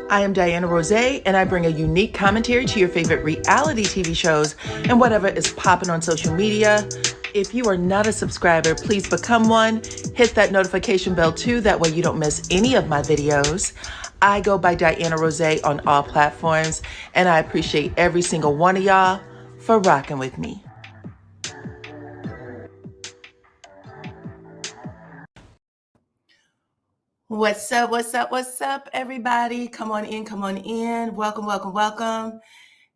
I am DYANAROZAY, and I bring a unique commentary to your favorite reality TV shows and whatever is popping on social media. If you are not a subscriber, please become one. Hit that notification bell too, that way you don't miss any of my videos. I go by DYANAROZAY on all platforms, and I appreciate every single one of y'all for rocking with me. What's up, what's up, what's up, everybody? Come on in, come on in. Welcome, welcome, welcome.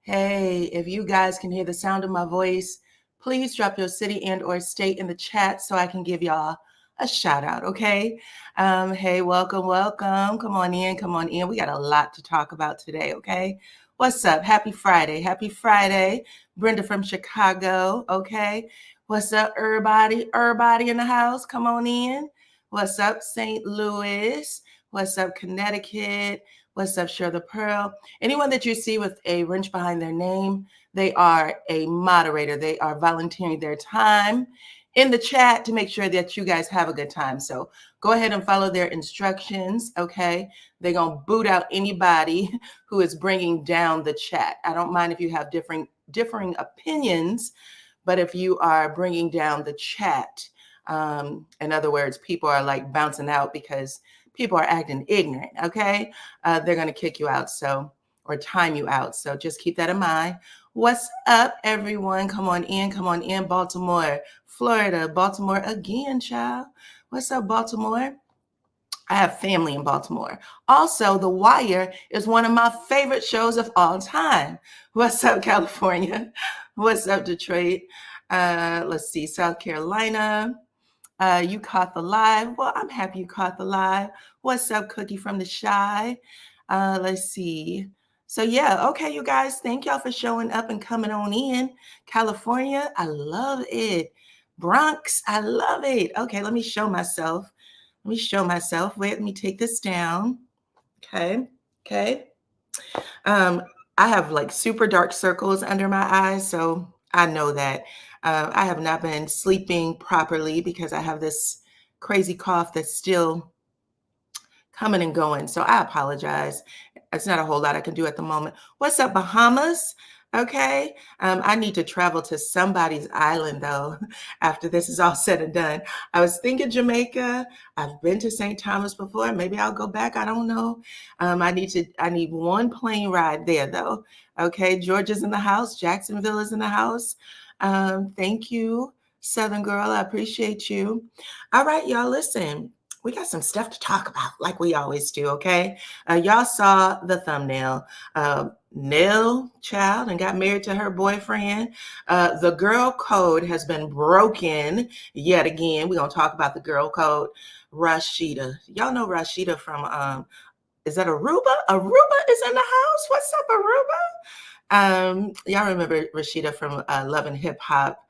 Hey, if you guys can hear the sound of my voice, please drop your city and or state in the chat so I can give y'all a shout out, okay? Hey, welcome, welcome. Come on in, come on in. We got a lot to talk about today, okay? What's up? Happy Friday. Happy Friday. Brenda from Chicago, okay? What's up, everybody? Everybody in the house, come on in. What's up, St. Louis? What's up, Connecticut? What's up, Share the Pearl? Anyone that you see with a wrench behind their name, they are a moderator. They are volunteering their time in the chat to make sure that you guys have a good time. So go ahead and follow their instructions, okay? They're going to boot out anybody who is bringing down the chat. I don't mind if you have differing opinions, but if you are bringing down the chat, in other words, people are like bouncing out because people are acting ignorant, okay? They're going to kick you out, or time you out. So just keep that in mind. What's up, everyone? Come on in. Baltimore, Florida, Baltimore again, child. What's up, Baltimore? I have family in Baltimore. Also, The Wire is one of my favorite shows of all time. What's up, California? What's up, Detroit? Let's see, South Carolina. You caught the live. Well, I'm happy you caught the live. What's up, Cookie from the Shy? Let's see. So yeah, okay, you guys, thank y'all for showing up and coming on in. California, I love it. Bronx, I love it. Okay, let me show myself. Wait, let me take this down. Okay. I have like super dark circles under my eyes, so I know that. I have not been sleeping properly because I have this crazy cough that's still coming and going. So I apologize. It's not a whole lot I can do at the moment. What's up, Bahamas? Okay. I need to travel to somebody's island though, after this is all said and done. I was thinking Jamaica. I've been to St. Thomas before. Maybe I'll go back. I don't know. I need one plane ride there though. Okay. Georgia's in the house. Jacksonville is in the house. Thank you, Southern girl. I appreciate you. All right, y'all, listen. We got some stuff to talk about like we always do, okay? Y'all saw the thumbnail. Nell, child, and got married to her boyfriend. The girl code has been broken yet again. We're going to talk about the girl code. Rasheeda. Y'all know Rasheeda from, is that Aruba? Aruba is in the house. What's up, Aruba? Y'all remember Rasheeda from Love and Hip Hop.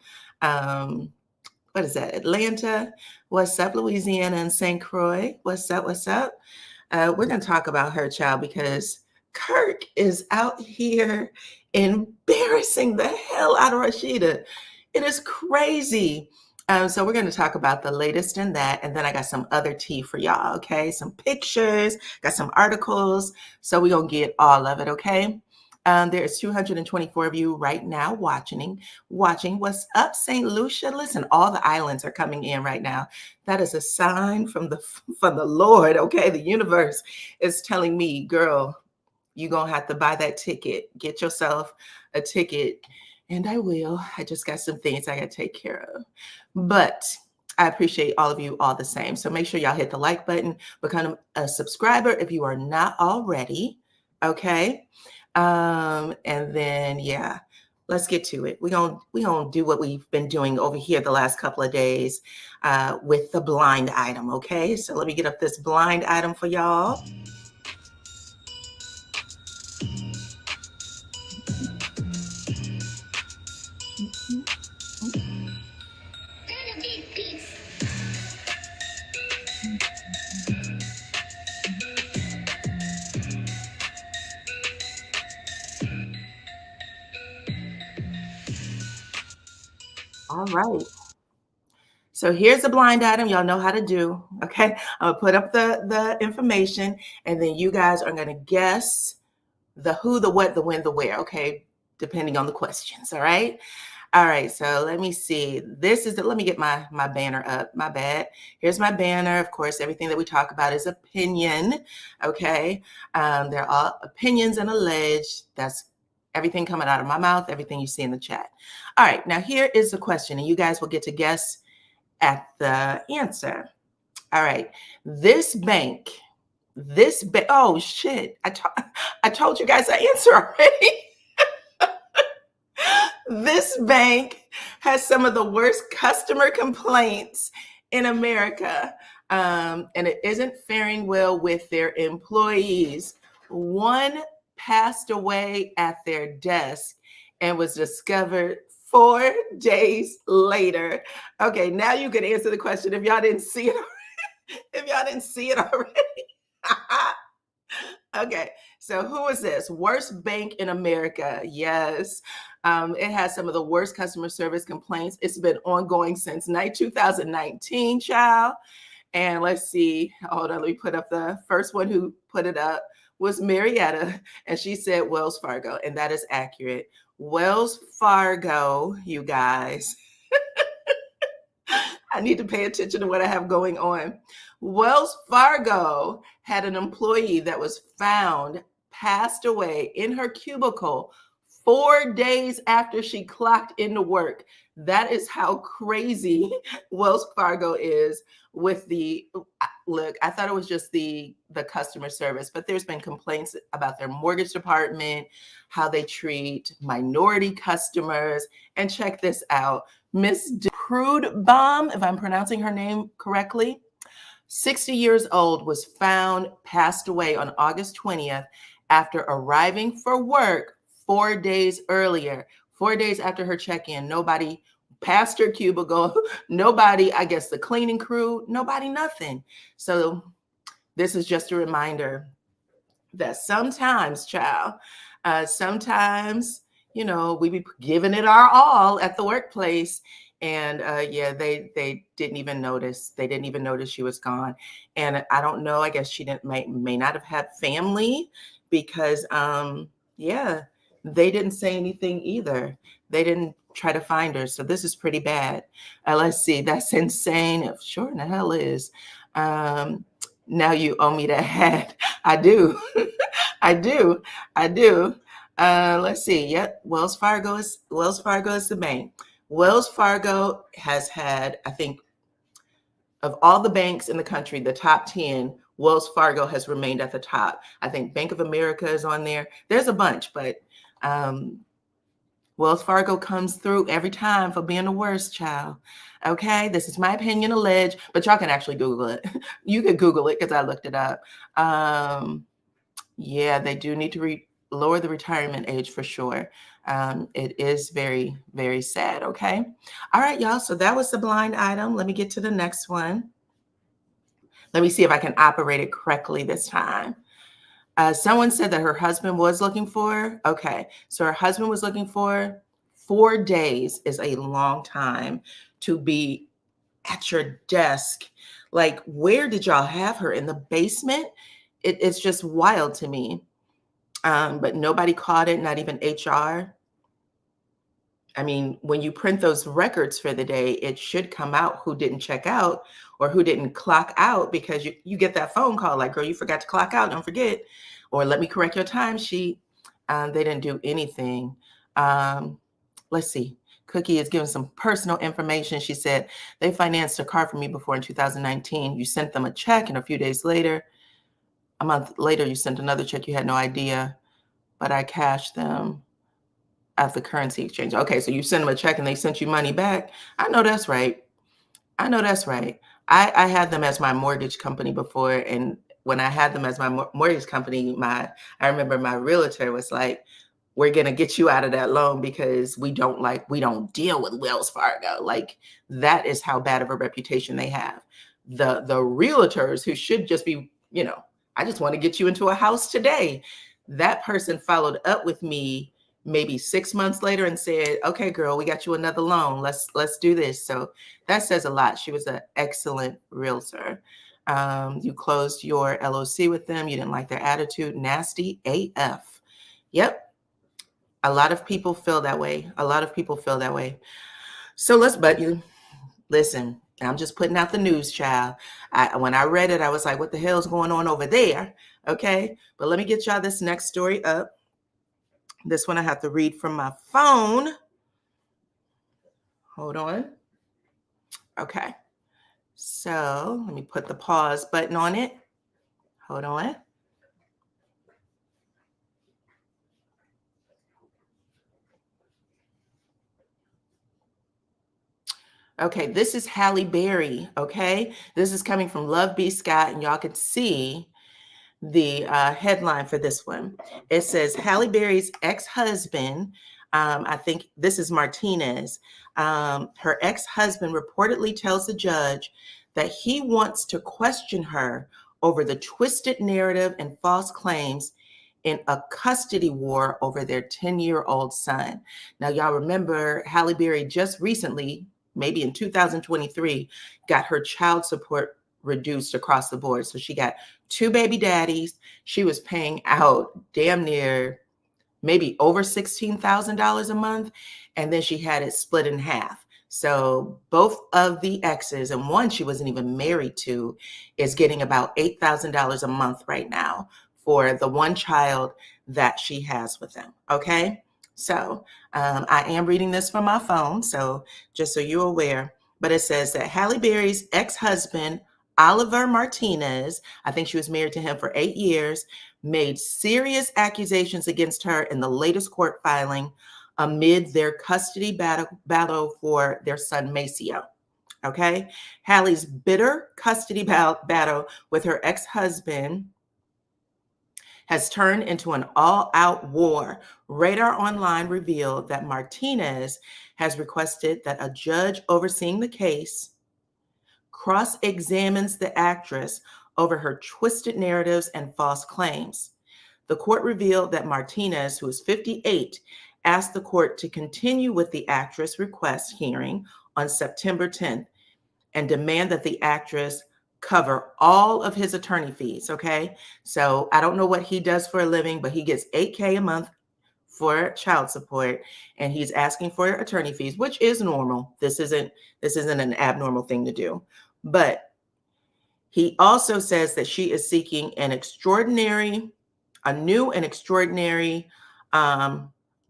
What is that? Atlanta. What's up, Louisiana and St. Croix? What's up? We're going to talk about her, child, because Kirk is out here embarrassing the hell out of Rasheeda. It is crazy. So we're going to talk about the latest in that. And then I got some other tea for y'all, okay? Some pictures, got some articles. So we're going to get all of it, okay? There's 224 of you right now watching. What's up, St. Lucia? Listen, all the islands are coming in right now. That is a sign from the Lord, okay? The universe is telling me, girl, you're going to have to buy that ticket. Get yourself a ticket. And I will. I just got some things I got to take care of. But I appreciate all of you all the same. So make sure y'all hit the like button, become a subscriber if you are not already, okay? And then, yeah, let's get to it. We're gonna do what we've been doing over here the last couple of days with the blind item, okay? So let me get up this blind item for y'all. All right. So here's the blind item. Y'all know how to do. Okay. I'm going to put up the information, and then you guys are going to guess the who, the what, the when, the where. Okay. Depending on the questions. All right. All right, so let me see. Let me get my banner up. My bad. Here's my banner. Of course, everything that we talk about is opinion. Okay. They're all opinions and alleged. That's everything coming out of my mouth, everything you see in the chat. All right, now here is the question, and you guys will get to guess at the answer. All right, oh shit, I told you guys the answer already. This bank has some of the worst customer complaints in America, and it isn't faring well with their employees. One passed away at their desk and was discovered 4 days later. Okay, now you can answer the question if y'all didn't see it already. If y'all didn't see it already. Okay, so who is this? Worst bank in America. Yes. It has some of the worst customer service complaints. It's been ongoing since 2019, child. And let's see. Hold on, let me put up the first one who put it up was Marietta, and she said Wells Fargo, and that is accurate. Wells Fargo, you guys. I need to pay attention to what I have going on. Wells Fargo had an employee that was found passed away in her cubicle 4 days after she clocked into work. That is how crazy Wells Fargo is with look, I thought it was just the customer service, but there's been complaints about their mortgage department, how they treat minority customers. And check this out. Miss Prudbaum, if I'm pronouncing her name correctly, 60 years old, was found passed away on August 20th after arriving for work 4 days earlier, 4 days after her check-in. Nobody passed her cubicle, nobody, I guess the cleaning crew, nobody, nothing. So this is just a reminder that sometimes, child, sometimes, we be giving it our all at the workplace. And yeah, they didn't even notice. They didn't even notice she was gone. And I don't know, I guess she may not have had family because, yeah, they didn't say anything either. They didn't try to find her. So this is pretty bad. Let's see. That's insane. Sure in the hell is. Now you owe me that hat. I do. I do. Let's see. Yep. Wells Fargo is the bank. Wells Fargo has had, I think, of all the banks in the country, the top 10, Wells Fargo has remained at the top. I think Bank of America is on there. There's a bunch, but Wells Fargo comes through every time for being the worst, child. Okay, this is my opinion, alleged, but y'all can actually Google it. You can Google it because I looked it up. Yeah, they do need to lower the retirement age for sure. It is very, very sad. Okay. All right, y'all. So that was the blind item. Let me get to the next one. Let me see if I can operate it correctly this time. Someone said that her husband was looking for her. Okay. So her husband was looking for her. 4 days is a long time to be at your desk. Like, where did y'all have her? In the basement? It's just wild to me. But nobody caught it, not even HR. I mean, when you print those records for the day, it should come out who didn't check out or who didn't clock out, because you get that phone call like, girl, you forgot to clock out, don't forget, or let me correct your timesheet. They didn't do anything. Let's see. Cookie is giving some personal information. She said, they financed a car for me before in 2019. You sent them a check, and a few days later, a month later, you sent another check. You had no idea, but I cashed them at the currency exchange. Okay, so you sent them a check and they sent you money back. I know that's right. I had them as my mortgage company before, and when I had them as my mortgage company, I remember my realtor was like, we're going to get you out of that loan because we don't deal with Wells Fargo. Like, that is how bad of a reputation they have. The realtors who should just be, I just want to get you into a house today. That person followed up with me maybe 6 months later and said, okay, girl, we got you another loan. Let's do this. So that says a lot. She was an excellent realtor. You closed your LOC with them. You didn't like their attitude. Nasty AF. Yep. A lot of people feel that way. A lot of people feel that way. So listen, I'm just putting out the news, child. When I read it, I was like, what the hell is going on over there? Okay. But let me get y'all this next story up. This one I have to read from my phone. Hold on. Okay. So let me put the pause button on it. Hold on. Okay, this is Halle Berry, okay? This is coming from Love B. Scott, and y'all can see the headline for this one. It says Halle Berry's ex-husband, I think this is Martinez, her ex-husband reportedly tells the judge that he wants to question her over the twisted narrative and false claims in a custody war over their 10-year-old son. Now, y'all remember Halle Berry just recently, maybe in 2023, got her child support reduced across the board. So she got 2 baby daddies. She was paying out damn near maybe over $16,000 a month. And then she had it split in half. So both of the exes, and one she wasn't even married to, is getting about $8,000 a month right now for the one child that she has with them. Okay. So I am reading this from my phone. So just so you're aware, but it says that Halle Berry's ex-husband, Oliver Martinez, I think she was married to him for 8 years, made serious accusations against her in the latest court filing amid their custody battle for their son, Maceo. Okay. Halle's bitter custody battle with her ex-husband has turned into an all-out war. Radar Online revealed that Martinez has requested that a judge overseeing the case cross-examines the actress over her twisted narratives and false claims. The court revealed that Martinez, who is 58, asked the court to continue with the actress request hearing on September 10th and demand that the actress cover all of his attorney fees, okay? So I don't know what he does for a living, but he gets $8K a month for child support, and he's asking for attorney fees, which is normal. This isn't an abnormal thing to do. But he also says that she is seeking a new and extraordinary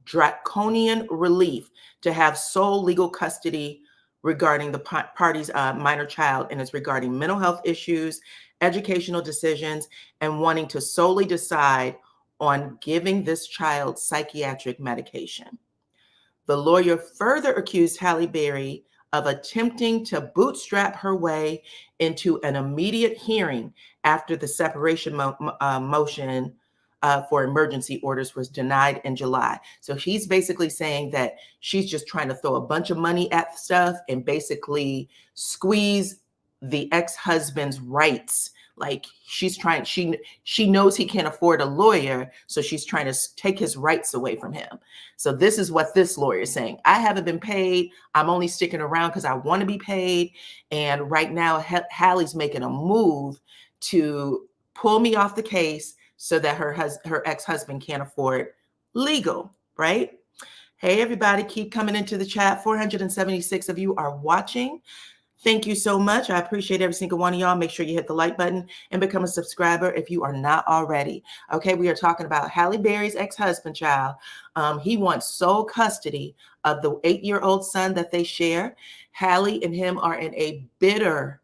draconian relief to have sole legal custody regarding the party's minor child, and it's regarding mental health issues, educational decisions, and wanting to solely decide on giving this child psychiatric medication. The lawyer further accused Halle Berry of attempting to bootstrap her way into an immediate hearing after the separation motion for emergency orders was denied in July. So he's basically saying that she's just trying to throw a bunch of money at stuff and basically squeeze the ex-husband's rights. Like she's trying, she knows he can't afford a lawyer, so she's trying to take his rights away from him. So this is what this lawyer is saying. I haven't been paid. I'm only sticking around because I want to be paid. And right now, Halle's making a move to pull me off the case so that her ex-husband can't afford legal, right? Hey, everybody, keep coming into the chat. 476 of you are watching. Thank you so much. I appreciate every single one of y'all. Make sure you hit the like button and become a subscriber if you are not already. Okay, we are talking about Halle Berry's ex-husband, child. He wants sole custody of the 8-year-old son that they share. Halle and him are in a bitter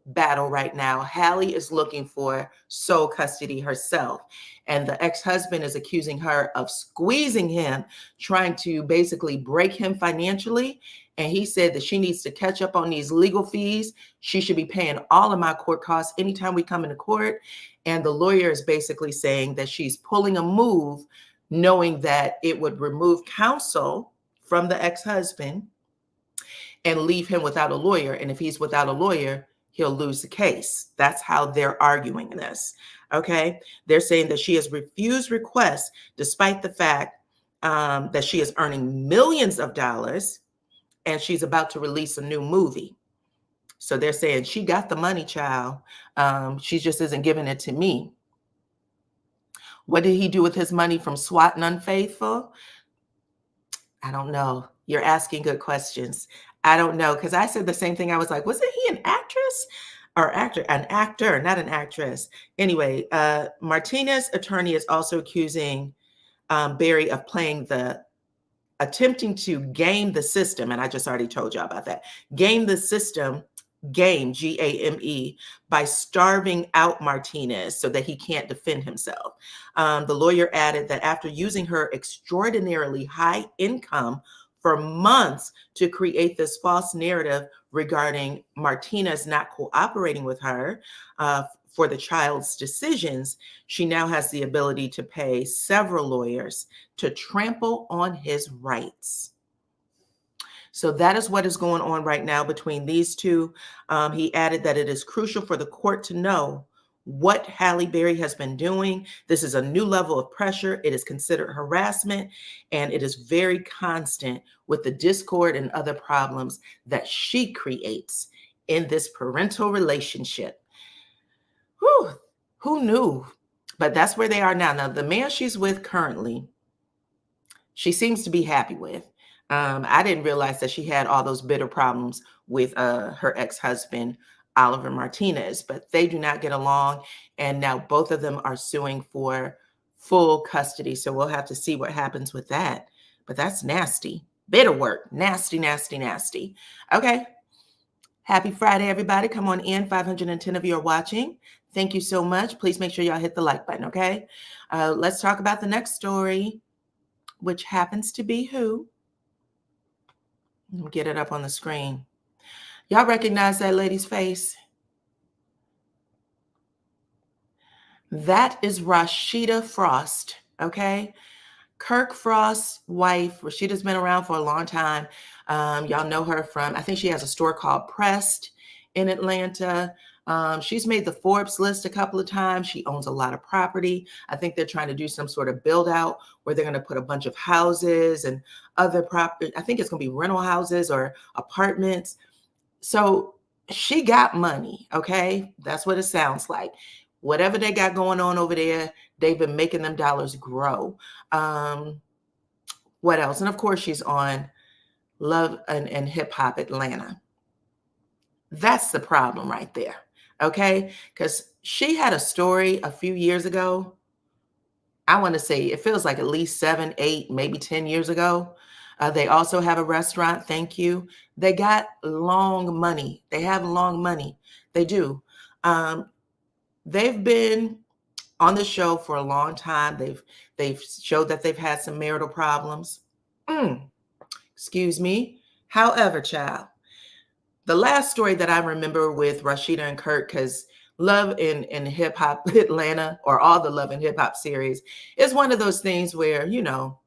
battle right now. Halle is looking for sole custody herself, and the ex-husband is accusing her of squeezing him, trying to basically break him financially. And he said that she needs to catch up on these legal fees. She should be paying all of my court costs anytime we come into court. And the lawyer is basically saying that she's pulling a move, knowing that it would remove counsel from the ex-husband and leave him without a lawyer. And if he's without a lawyer, he'll lose the case. That's how they're arguing this. Okay. They're saying that she has refused requests despite the fact that she is earning millions of dollars, and she's about to release a new movie. So they're saying she got the money, child. She just isn't giving it to me. What did he do with his money from swatting Unfaithful? I don't know. You're asking good questions. I don't know, because I said the same thing. I was like, wasn't he an actress or actor? An actor, not an actress. Anyway, Martinez's attorney is also accusing Berry of attempting to game the system. And I just already told y'all about that. Game the system, GAME, by starving out Martinez so that he can't defend himself. The lawyer added that after using her extraordinarily high income for months to create this false narrative regarding Martinez not cooperating with her for the child's decisions, she now has the ability to pay several lawyers to trample on his rights. So that is what is going on right now between these two. He added that it is crucial for the court to know what Halle Berry has been doing. This is a new level of pressure. It is considered harassment, and it is very constant with the discord and other problems that she creates in this parental relationship. Whew, who knew? But that's where they are now. Now, the man she's with currently, she seems to be happy with. I didn't realize that she had all those bitter problems with her ex-husband, Oliver Martinez, but they do not get along. And now both of them are suing for full custody. So we'll have to see what happens with that. But that's nasty. Bitter work. Nasty, nasty, nasty. Okay. Happy Friday, everybody. Come on in. 510 of you are watching. Thank you so much. Please make sure y'all hit the like button, okay? Let's talk about the next story, which happens to be who? Let me get it up on the screen. Y'all recognize that lady's face? That is Rasheeda Frost, okay? Kirk Frost's wife. Rasheeda's been around for a long time. Y'all know her from, I think she has a store called Pressed in Atlanta. She's made the Forbes list a couple of times. She owns a lot of property. I think they're trying to do some sort of build out where they're going to put a bunch of houses and other property. I think it's going to be rental houses or apartments. So she got money, okay? That's what it sounds like. Whatever they got going on over there, they've been making them dollars grow. What else? And of course, she's on Love and Hip Hop Atlanta. That's the problem right there, okay? Because she had a story a few years ago. I want to say it feels like at least 7, 8, maybe 10 years ago. They also have a restaurant. Thank you. They got long money. They have long money. They do. They've been on the show for a long time. They've showed that they've had some marital problems. Excuse me. However, child, the last story that I remember with Rasheeda and Kirk, because Love in Hip Hop Atlanta, or all the Love and Hip Hop series, is one of those things where, you know,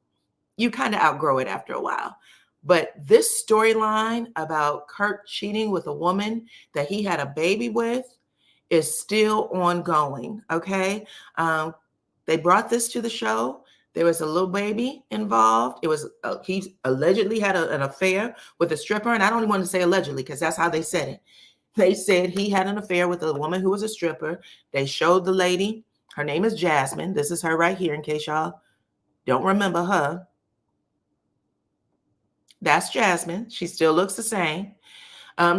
you kind of outgrow it after a while. But this storyline about Kirk cheating with a woman that he had a baby with is still ongoing, okay? They brought this to the show. There was a little baby involved. It was he allegedly had an affair with a stripper, and I don't even want to say allegedly because that's how they said it. They said he had an affair with a woman who was a stripper. They showed the lady. Her name is Jasmine. This is her right here in case y'all don't remember her. That's Jasmine. She still looks the same.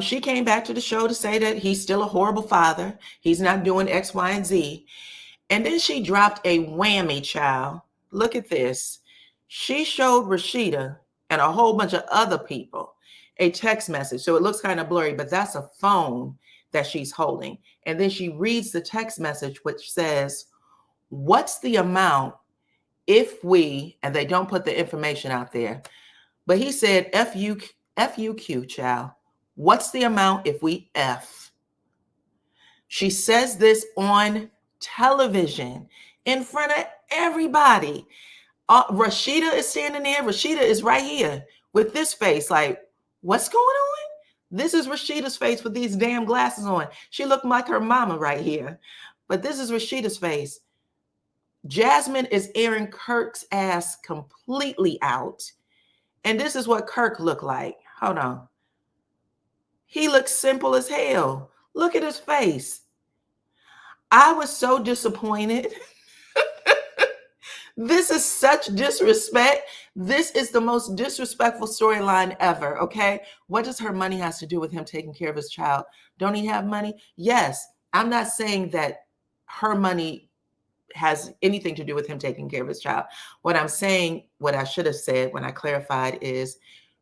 She came back to the show to say that he's still a horrible father. He's not doing X, Y, and Z. And then she dropped a whammy, child. Look at this. She showed Rasheeda and a whole bunch of other people a text message. So it looks kind of blurry, but that's a phone that she's holding. And then she reads the text message, which says, "What's the amount if we," and they don't put the information out there, but he said, F-U-Q, child. What's the amount if we F? She says this on television in front of everybody. Rasheeda is standing there. Rasheeda is right here with this face. Like, what's going on? This is Rasheeda's face with these damn glasses on. She looked like her mama right here. But this is Rasheeda's face. Jasmine is airing Kirk's ass completely out. And this is what Kirk looked like. Hold on. He looks simple as hell. Look at his face. I was so disappointed. This is such disrespect. This is the most disrespectful storyline ever, okay? What does her money has to do with him taking care of his child? Don't he have money? Yes. I'm not saying that her money has anything to do with him taking care of his child. What I'm saying, what I should have said when I clarified is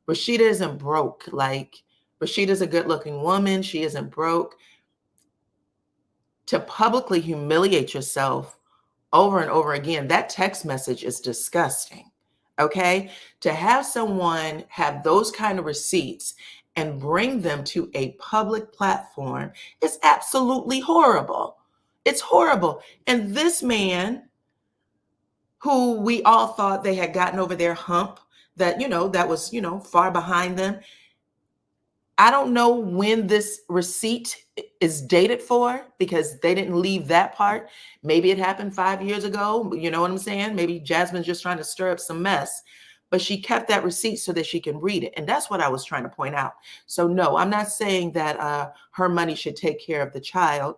Rasheeda isn't broke. Like, Rasheeda's a good-looking woman. She isn't broke. To publicly humiliate yourself over and over again, that text message is disgusting. Okay? To have someone have those kind of receipts and bring them to a public platform is absolutely horrible. It's horrible. And this man, who we all thought they had gotten over their hump, that, that was, far behind them. I don't know when this receipt is dated for, because they didn't leave that part. Maybe it happened 5 years ago. You know what I'm saying? Maybe Jasmine's just trying to stir up some mess, but she kept that receipt so that she can read it. And that's what I was trying to point out. So no, I'm not saying that her money should take care of the child.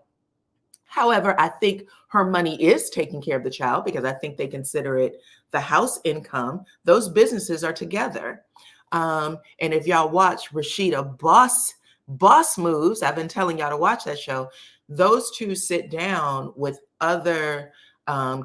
However, I think her money is taking care of the child, because I think they consider it the house income. Those businesses are together. And if y'all watch Rasheeda Boss Moves, I've been telling y'all to watch that show. Those two sit down with other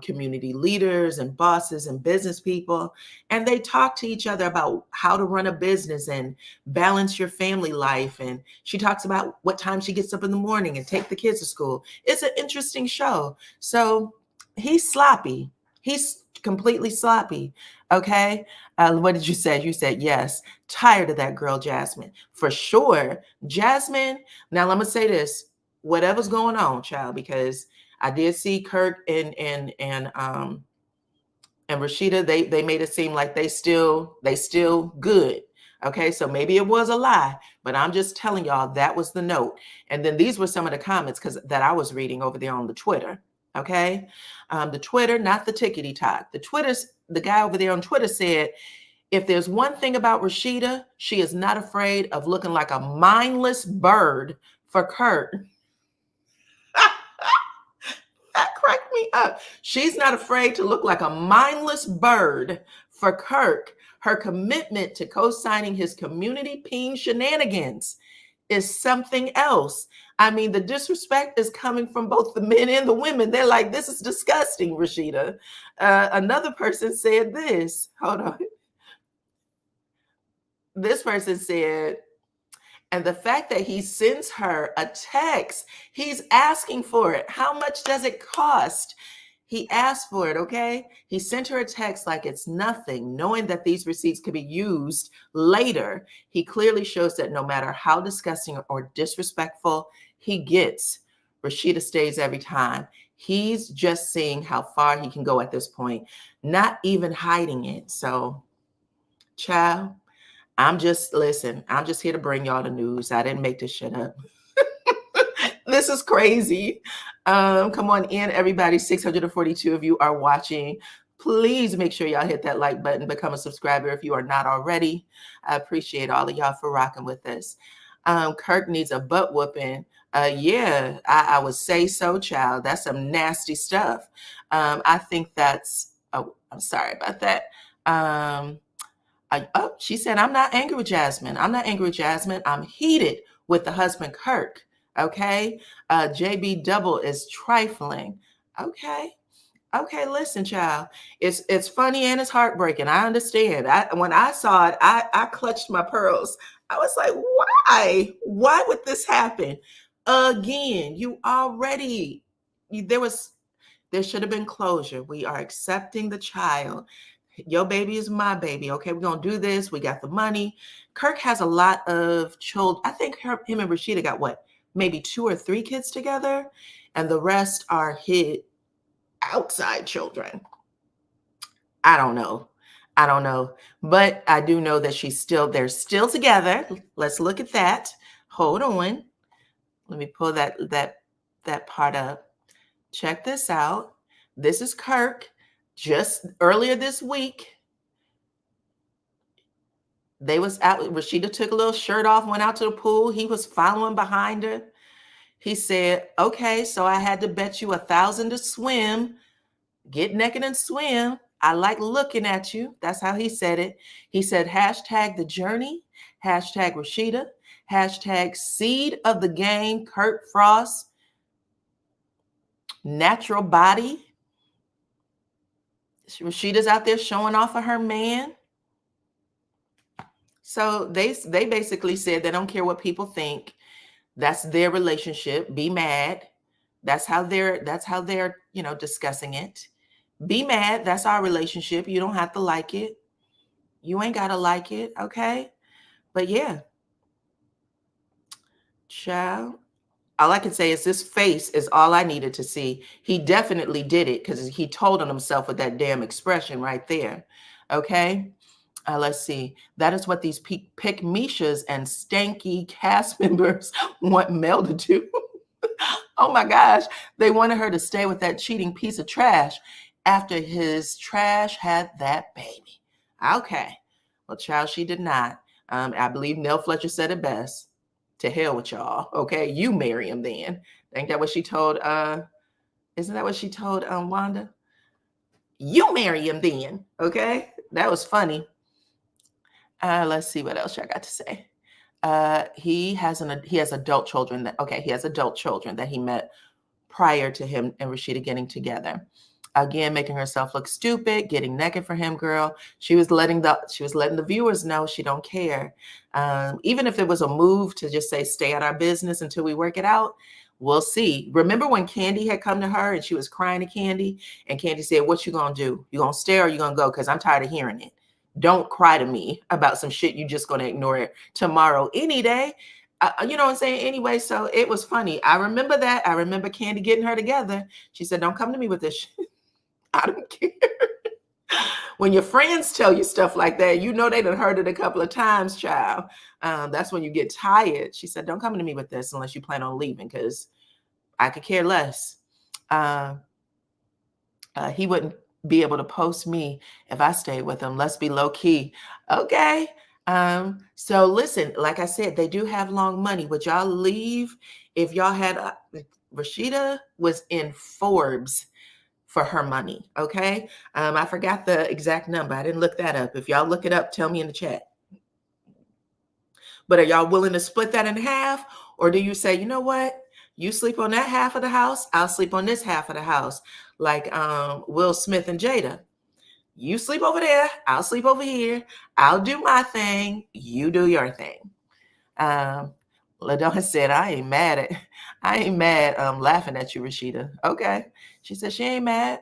community leaders and bosses and business people, and they talk to each other about how to run a business and balance your family life. And she talks about what time she gets up in the morning and take the kids to school. It's an interesting show. So he's sloppy. He's completely sloppy. Okay. What did you say? You said yes. Tired of that girl, Jasmine. For sure. Jasmine. Now, let me say this. Whatever's going on, child, because I did see Kirk and Rasheeda. They made it seem like they still good. Okay, so maybe it was a lie, but I'm just telling y'all that was the note. And then these were some of the comments that I was reading over there on the Twitter. Okay, the Twitter, not the tickety talk. The guy over there on Twitter said, if there's one thing about Rasheeda, she is not afraid of looking like a mindless bird for Kirk. That cracked me up. She's not afraid to look like a mindless bird for Kirk. Her commitment to co-signing his community peen shenanigans is something else. I mean, the disrespect is coming from both the men and the women. They're like, this is disgusting, Rasheeda. Another person said this. Hold on. This person said, and the fact that he sends her a text, he's asking for it. How much does it cost? He asked for it, okay? He sent her a text like it's nothing, knowing that these receipts could be used later. He clearly shows that no matter how disgusting or disrespectful he gets, Rasheeda stays every time. He's just seeing how far he can go at this point, not even hiding it. So, child, I'm just here to bring y'all the news. I didn't make this shit up. This is crazy. Come on in, everybody. 642 of you are watching. Please make sure y'all hit that like button, become a subscriber if you are not already. I appreciate all of y'all for rocking with us. Kirk needs a butt whooping. Yeah, I would say so, child. That's some nasty stuff. I think that's, oh, I'm sorry about that. She said, I'm not angry with Jasmine. I'm not angry with Jasmine. I'm heated with the husband, Kirk. Okay. JB Double is trifling. Okay. Okay. Listen, child, it's funny and it's heartbreaking. I understand. When I saw it, I clutched my pearls. I was like, why would this happen again? There should have bbeen closure. We are accepting the child. Your baby is my baby. Okay, we're going to do this. We got the money. Kirk has a lot of children. I think him and Rasheeda got maybe 2 or 3 kids together, and the rest are his outside children. I don't know. But I do know that they're still together. Let's look at that. Hold on. Let me pull that part up. Check this out. This is Kirk. Just earlier this week, they was out. Rasheeda took a little shirt off, went out to the pool. He was following behind her. He said, okay, so I had to bet you 1,000 to swim. Get naked and swim. I like looking at you. That's how he said it. He said, hashtag the journey, hashtag Rasheeda, hashtag seed of the game, Kurt Frost, natural body. Rasheeda's out there showing off of her man. So they basically said they don't care what people think. That's their relationship. Be mad. That's how they're discussing it. Be mad. That's our relationship. You don't have to like it. You ain't got to like it. Okay. But yeah. Child. All I can say is this face is all I needed to see. He definitely did it because he told on himself with that damn expression right there. Okay. Let's see. That is what these pick Mishas and stanky cast members want Mel to do. Oh my gosh. They wanted her to stay with that cheating piece of trash after his trash had that baby. Okay. Well, child, she did not. I believe Nell Fletcher said it best. To hell with y'all. Okay. You marry him then. Ain't that what she told, isn't that what she told Wanda? You marry him then. Okay. That was funny. Let's see what else I got to say. He has adult children he has adult children that he met prior to him and Rasheeda getting together. Again, making herself look stupid, getting naked for him, girl. She was letting the viewers know she don't care. Even if it was a move to just say, stay out our business until we work it out, we'll see. Remember when Candy had come to her and she was crying to Candy, and Candy said, what you gonna do? You gonna stay or you gonna go? Because I'm tired of hearing it. Don't cry to me about some shit you just gonna ignore it tomorrow any day. You know what I'm saying? Anyway, so it was funny. I remember that. I remember Candy getting her together. She said, don't come to me with this shit. I don't care. When your friends tell you stuff like that, you know they done heard it a couple of times, child. That's when you get tired. She said, don't come to me with this unless you plan on leaving, because I could care less. He wouldn't be able to post me if I stayed with him. Let's be low key. Okay. So listen, like I said, they do have long money. Would y'all leave if y'all had Rasheeda was in Forbes for her money. Okay. I forgot the exact number. I didn't look that up. If y'all look it up, tell me in the chat. But are y'all willing to split that in half? Or do you say, you know what? You sleep on that half of the house. I'll sleep on this half of the house. Like Will Smith and Jada. You sleep over there. I'll sleep over here. I'll do my thing. You do your thing. LaDonna said, I ain't mad laughing at you, Rasheeda. Okay. She said she ain't mad.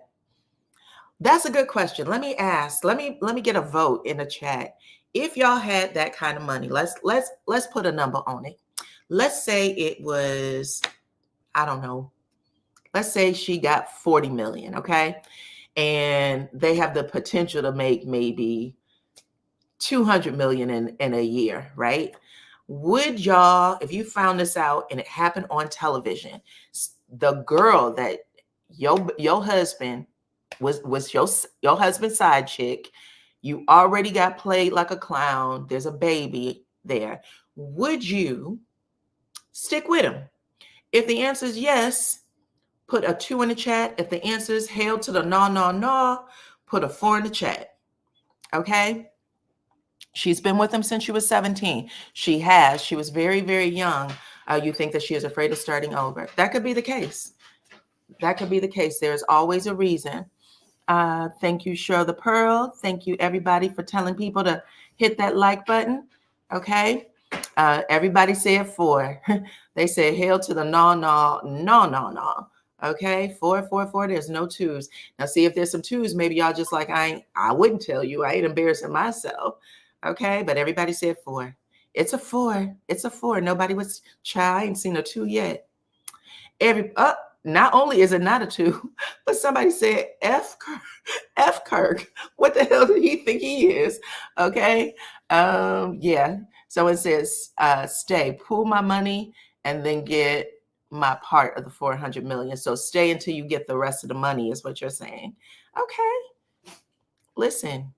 That's a good question. Let me ask. Let me get a vote in the chat. If y'all had that kind of money, let's put a number on it. Let's say it was, I don't know. Let's say she got 40 million, okay? And they have the potential to make maybe 200 million in a year, right? Would y'all, if you found this out and it happened on television, the girl that your husband was your husband's side chick, you already got played like a clown, there's a baby there, would you stick with him? If the answer is yes, put a 2 in the chat. If the answer is hell to the no, put a 4 in the chat. Okay? She's been with him since she was 17. She was very, very young. You think that she is afraid of starting over. That could be the case. That could be the case. There's always a reason. Thank you, Cheryl the Pearl. Thank you, everybody, for telling people to hit that like button. Okay? Everybody said 4. They said hell to the no. Okay, 4. There's no 2s. Now, see if there's some 2s. Maybe y'all just like, I wouldn't tell you. I ain't embarrassing myself. Okay, but everybody said 4. It's a 4. It's a 4. Nobody was I ain't seen a 2 yet. Not only is it not a 2, but somebody said F Kirk. What the hell did he think he is? Okay. Yeah. So it says stay, pool my money, and then get my part of the 400 million. So stay until you get the rest of the money is what you're saying. Okay. Listen.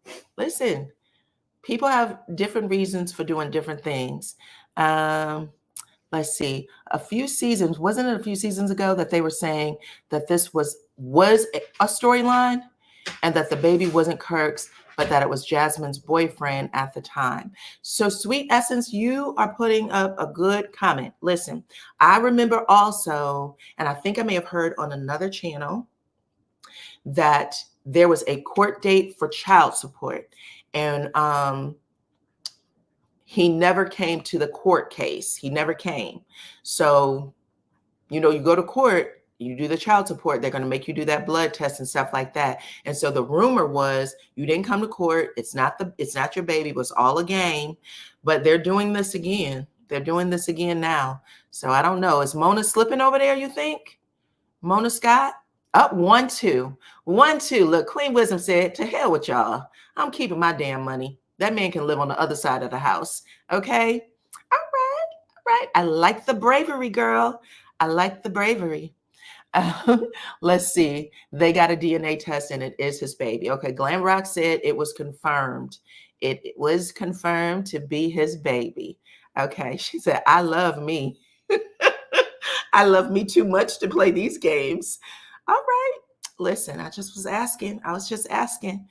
People have different reasons for doing different things. Let's see, wasn't it a few seasons ago that they were saying that this was a storyline and that the baby wasn't Kirk's, but that it was Jasmine's boyfriend at the time. So Sweet Essence, you are putting up a good comment. Listen, I remember also, and I think I may have heard on another channel, that there was a court date for child support. And he never came to the court case. He never came. So, you go to court, you do the child support, they're going to make you do that blood test and stuff like that. And so the rumor was you didn't come to court. It's not your baby. It was all a game, but they're doing this again. They're doing this again now. So I don't know. Is Mona slipping over there, you think? Mona Scott? Up 1-2. 1-2. Look, Queen Wisdom said, to hell with y'all. I'm keeping my damn money. That man can live on the other side of the house. Okay? All right. I like the bravery, girl. I like the bravery. Let's see. They got a DNA test and it is his baby. Okay. Glam Rock said it was confirmed. It was confirmed to be his baby. Okay. She said, I love me. I love me too much to play these games. All right. Listen, I was just asking,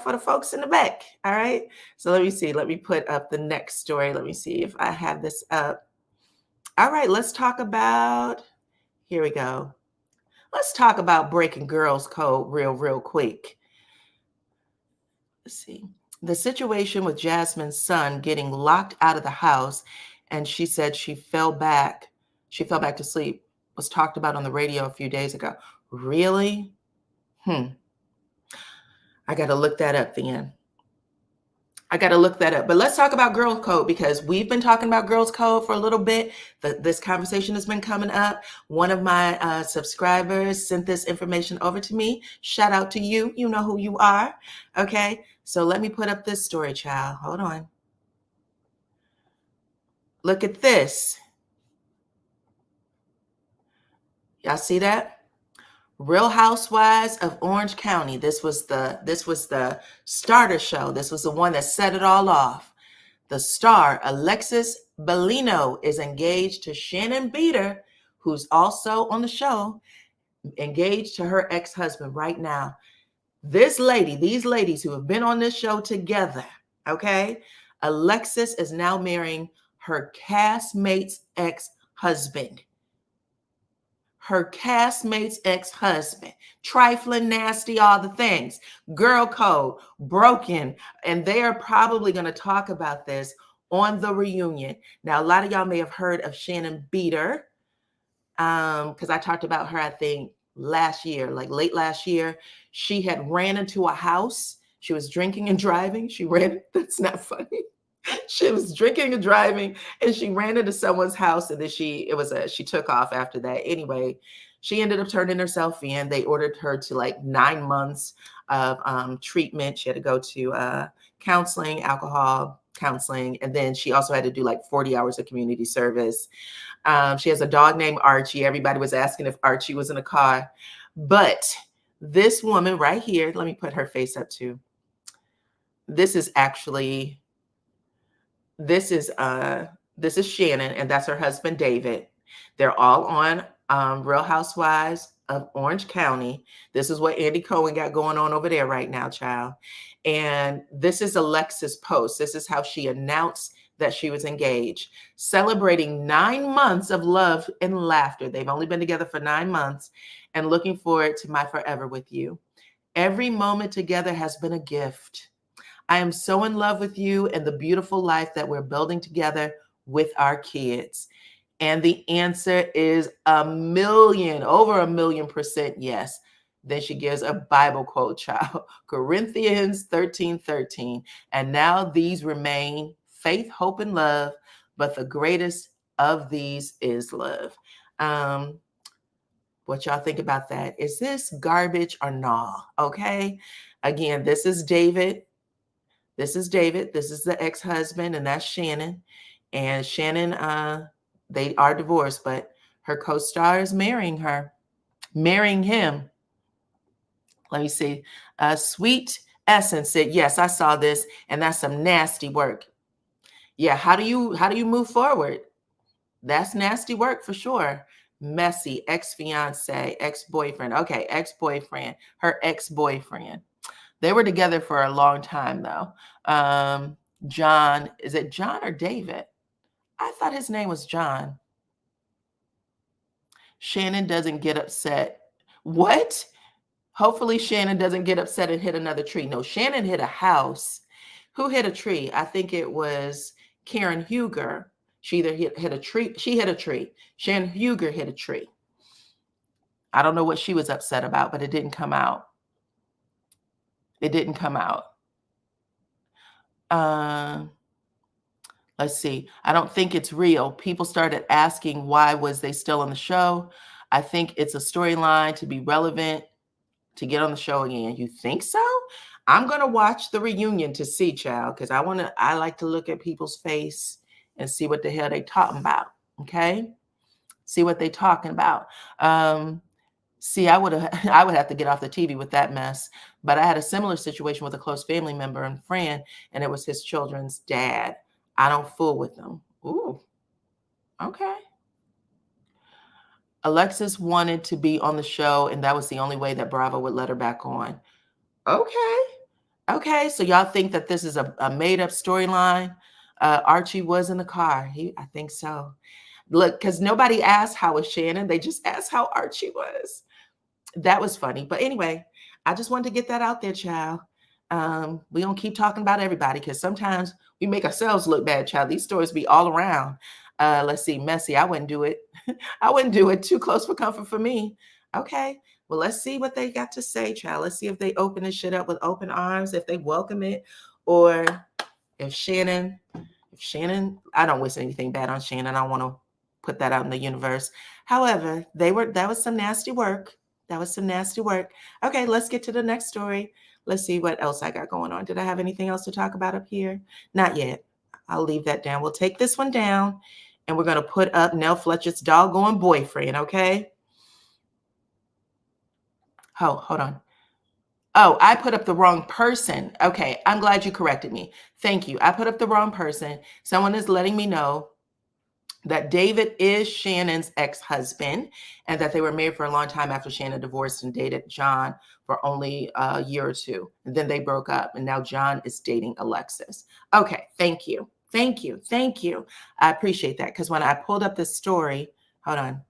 for the folks in the back. All right. So let me see. Let me put up the next story. Let me see if I have this up. All right. Let's talk about, here we go. Let's talk about breaking girls' code real quick. Let's see. The situation with Jasmine's son getting locked out of the house, and she said she fell back to sleep, was talked about on the radio a few days ago. Really? I got to look that up then. But let's talk about girls' code, because we've been talking about girls' code for a little bit. This conversation has been coming up. One of my subscribers sent this information over to me. Shout out to you. You know who you are. Okay. So let me put up this story, child. Hold on. Look at this. Y'all see that? Real Housewives of Orange County. This was the starter show. This was the one that set it all off. The star, Alexis Bellino, is engaged to Shannon Beater, who's also on the show, engaged to her ex-husband right now. These ladies who have been on this show together, okay? Alexis is now marrying her castmate's ex-husband. Trifling, nasty, all the things. Girl code, broken. And they are probably going to talk about this on the reunion. Now, a lot of y'all may have heard of Shannon Beater, because I talked about her, I think, last year, like late last year. She had ran into a house. She was drinking and driving. That's not funny. She was drinking and driving, and she ran into someone's house, and then she took off after that. Anyway, she ended up turning herself in. They ordered her to like 9 months of treatment. She had to go to counseling, alcohol counseling, and then she also had to do like 40 hours of community service. She has a dog named Archie. Everybody was asking if Archie was in a car, but this woman right here, let me put her face up too. This is Shannon, and that's her husband, David. They're all on Real Housewives of Orange County. This is what Andy Cohen got going on over there right now, child. And this is Alexis' post. This is how she announced that she was engaged, celebrating 9 months of love and laughter. They've only been together for 9 months, and looking forward to my forever with you. Every moment together has been a gift. I am so in love with you and the beautiful life that we're building together with our kids. And the answer is over 1,000,000% yes. Then she gives a Bible quote, child. Corinthians 13:13. And now these remain faith, hope, and love, but the greatest of these is love. What y'all think about that? Is this garbage or not? Okay. Again, this is David. This is the ex-husband, and that's Shannon. And Shannon, they are divorced, but Her co-star is marrying him. Let me see. Sweet Essence said, yes, I saw this, and that's some nasty work. Yeah, how do you move forward? That's nasty work for sure. Messy, ex-fiance, ex-boyfriend. Okay, ex-boyfriend, her ex-boyfriend. They were together for a long time though. John, is it John or David? I thought his name was John. Shannon doesn't get upset. What? Hopefully Shannon doesn't get upset and hit another tree. No, Shannon hit a house. Who hit a tree? I think it was Karen Huger. She either hit a tree. She hit a tree. Shannon Huger hit a tree. I don't know what she was upset about, but it didn't come out. It didn't come out. Let's see. I don't think it's real. People started asking why was they still on the show. I think it's a storyline to be relevant to get on the show again. You think so? I'm gonna watch the reunion to see, child, because I like to look at people's face and see what the hell they talking about. Okay, see what they talking about. See, I would have to get off the TV with that mess. But I had a similar situation with a close family member and friend, and it was his children's dad. I don't fool with them. Ooh, okay. Alexis wanted to be on the show, and that was the only way that Bravo would let her back on. Okay. Okay. So y'all think that this is a made-up storyline? Archie was in the car. I think so. Look, because nobody asked how was Shannon. They just asked how Archie was. That was funny. But anyway, I just wanted to get that out there, child. We don't keep talking about everybody because sometimes we make ourselves look bad, child. These stories be all around. Let's see, messy. I wouldn't do it. I wouldn't do it. Too close for comfort for me. Okay. Well, let's see what they got to say, child. Let's see if they open this shit up with open arms, if they welcome it, or if Shannon, I don't wish anything bad on Shannon. I don't want to put that out in the universe. However, that was some nasty work. That was some nasty work. Okay, let's get to the next story. Let's see what else I got going on. Did I have anything else to talk about up here? Not yet. I'll leave that down. We'll take this one down and we're going to put up Nell Fletcher's doggone boyfriend, okay? Oh, hold on. Oh, I put up the wrong person. Okay, I'm glad you corrected me. Thank you. I put up the wrong person. Someone is letting me know that David is Shannon's ex-husband and that they were married for a long time after Shannon divorced and dated John for only a year or two. And then they broke up and now John is dating Alexis. Okay, thank you. Thank you. Thank you. I appreciate that because when I pulled up this story, hold on.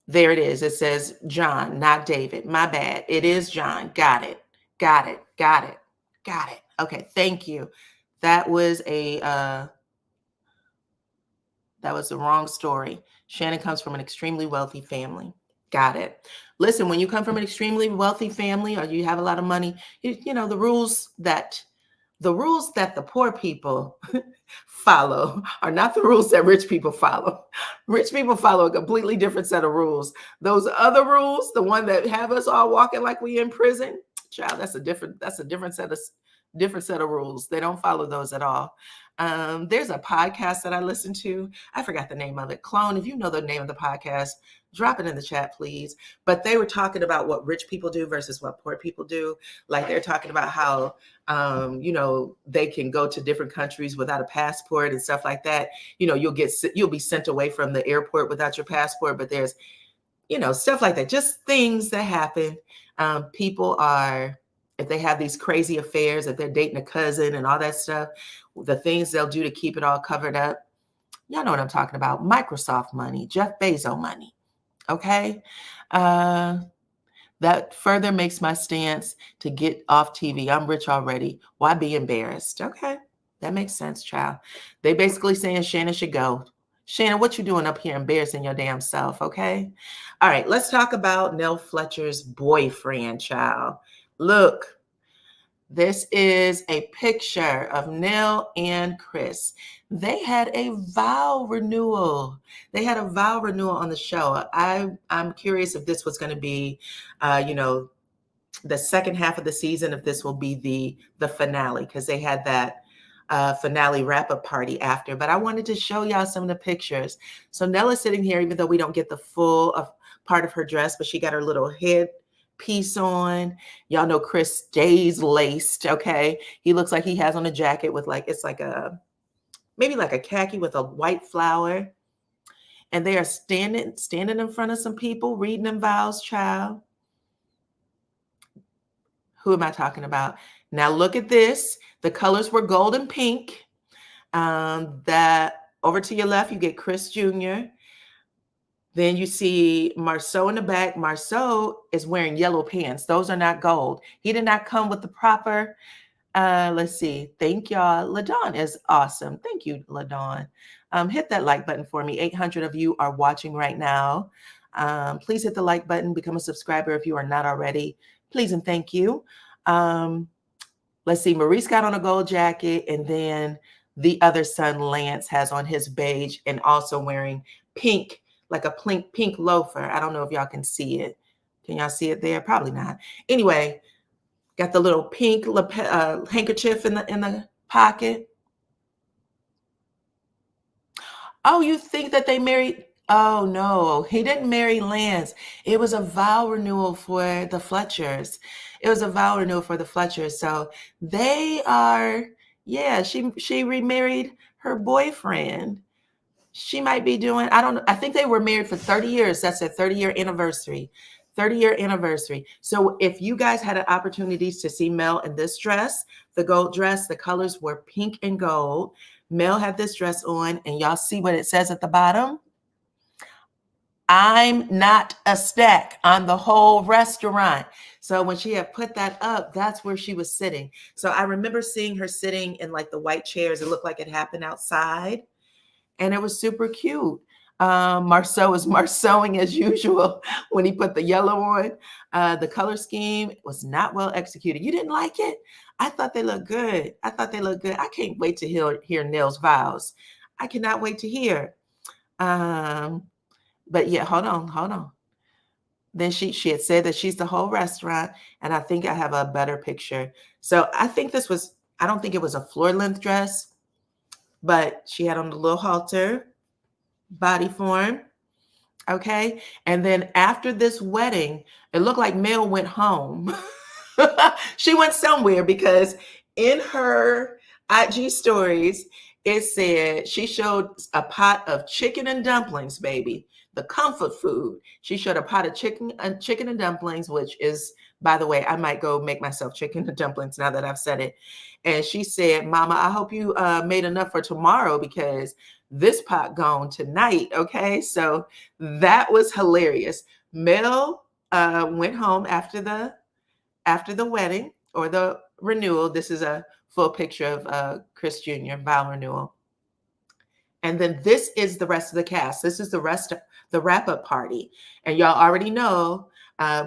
There it is. It says John, not David. My bad. It is John. Got it. Got it. Got it. Got it. Okay, thank you. That was the wrong story. Shannon comes from an extremely wealthy family. Got it. Listen, when you come from an extremely wealthy family or you have a lot of money, you know, the rules that the poor people follow are not the rules that rich people follow. Rich people follow a completely different set of rules. Those other rules, the one that have us all walking like we in prison, child, that's a different set of rules. They don't follow those at all. There's a podcast that I listen to. I forgot the name of it. Clone, if you know the name of the podcast, drop it in the chat, please. But they were talking about what rich people do versus what poor people do. Like they're talking about how, you know, they can go to different countries without a passport and stuff like that. You know, you'll be sent away from the airport without your passport, but there's, you know, stuff like that. Just things that happen. People are, if they have these crazy affairs, if they're dating a cousin and all that stuff, the things they'll do to keep it all covered up. Y'all know what I'm talking about. Microsoft money, Jeff Bezos money. Okay. That further makes my stance to get off TV. I'm rich already. Why be embarrassed? Okay. That makes sense, child. They basically saying Shannon should go. Shannon, what you doing up here embarrassing your damn self? Okay. All right. Let's talk about Nell Fletcher's boyfriend, child. Look, this is a picture of Nell and Chris. They had a vow renewal. They had a vow renewal on the show. I'm curious if this was going to be, you know, the second half of the season, if this will be the finale, because they had that finale wrap-up party after, but I wanted to show y'all some of the pictures. So Nell is sitting here, even though we don't get the full of part of her dress, but she got her little head piece on. Y'all know Chris stays laced, okay? He looks like he has on a jacket with like, it's like a, maybe like a khaki with a white flower. And they are standing in front of some people, reading them vows, child. Who am I talking about? Now look at this. The colors were gold and pink. That over to your left, you get Chris Jr. Then you see Marceau in the back. Marceau is wearing yellow pants. Those are not gold. He did not come with the proper, let's see. Thank y'all. LaDawn is awesome. Thank you, LaDawn. Hit that like button for me. 800 of you are watching right now. Please hit the like button. Become a subscriber if you are not already. Please and thank you. Let's see. Maurice got on a gold jacket, and then the other son, Lance, has on his beige and also wearing pink, like a pink loafer. I don't know if y'all can see it. Can y'all see it there? Probably not. Anyway, got the little pink handkerchief in the pocket. Oh, you think that they married? Oh, no, he didn't marry Lance. It was a vow renewal for the Fletchers. It was a vow renewal for the Fletchers. So they are, yeah, she remarried her boyfriend. She might be doing, I don't know. I think they were married for 30 years. That's their 30-year anniversary. 30-year anniversary. So if you guys had an opportunity to see Mel in this dress, the gold dress, the colors were pink and gold. Mel had this dress on, and y'all see what it says at the bottom? I'm not a snack. I'm the whole restaurant. So when she had put that up, that's where she was sitting. So I remember seeing her sitting in like the white chairs. It looked like it happened outside, and it was super cute. Marceau is Marceauing as usual when he put the yellow on. The color scheme was not well executed. You didn't like it? I thought they looked good. I thought they looked good. I can't wait to hear Nell's vows. I cannot wait to hear. But yeah, hold on. Then she had said that she's the whole restaurant, and I think I have a better picture. So I think this was, I don't think it was a floor length dress, but she had on the little halter, body form. Okay. And then after this wedding, it looked like Mel went home. She went somewhere because in her IG stories, it said she showed a pot of chicken and dumplings, baby. The comfort food. She showed a pot of chicken and dumplings, which is, by the way, I might go make myself chicken and dumplings now that I've said it. And she said, Mama, I hope you made enough for tomorrow because this pot gone tonight. Okay. So that was hilarious. Mel went home after the wedding or the renewal. This is a full picture of Chris Jr. vow renewal. And then this is the rest of the cast. This is the rest of the wrap-up party. And y'all already know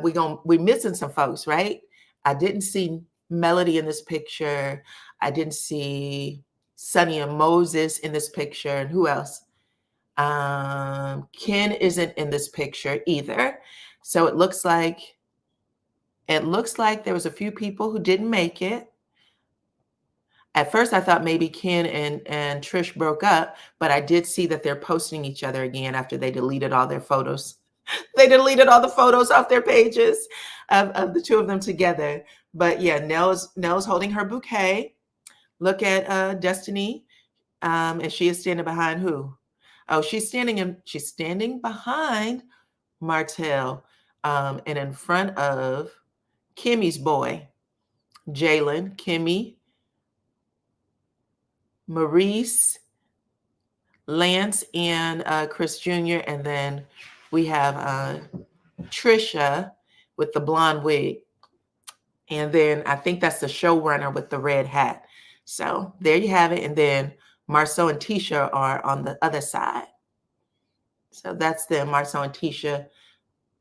we missing some folks, right? I didn't see Melody in this picture. I didn't see Sonny and Moses in this picture. And who else? Ken isn't in this picture either. So it looks like there was a few people who didn't make it. At first, I thought maybe Ken and Trish broke up, but I did see that they're posting each other again after they deleted all their photos. They deleted all the photos off their pages of the two of them together. But yeah, Nell's holding her bouquet. Look at Destiny, and she is standing behind who? Oh, she's standing behind Martell, and in front of Kimmy's boy, Jalen, Kimmy, Maurice, Lance, and Chris Jr. And then we have Trisha with the blonde wig. And then I think that's the showrunner with the red hat. So there you have it. And then Marceau and Tisha are on the other side. So that's them. Marceau and Tisha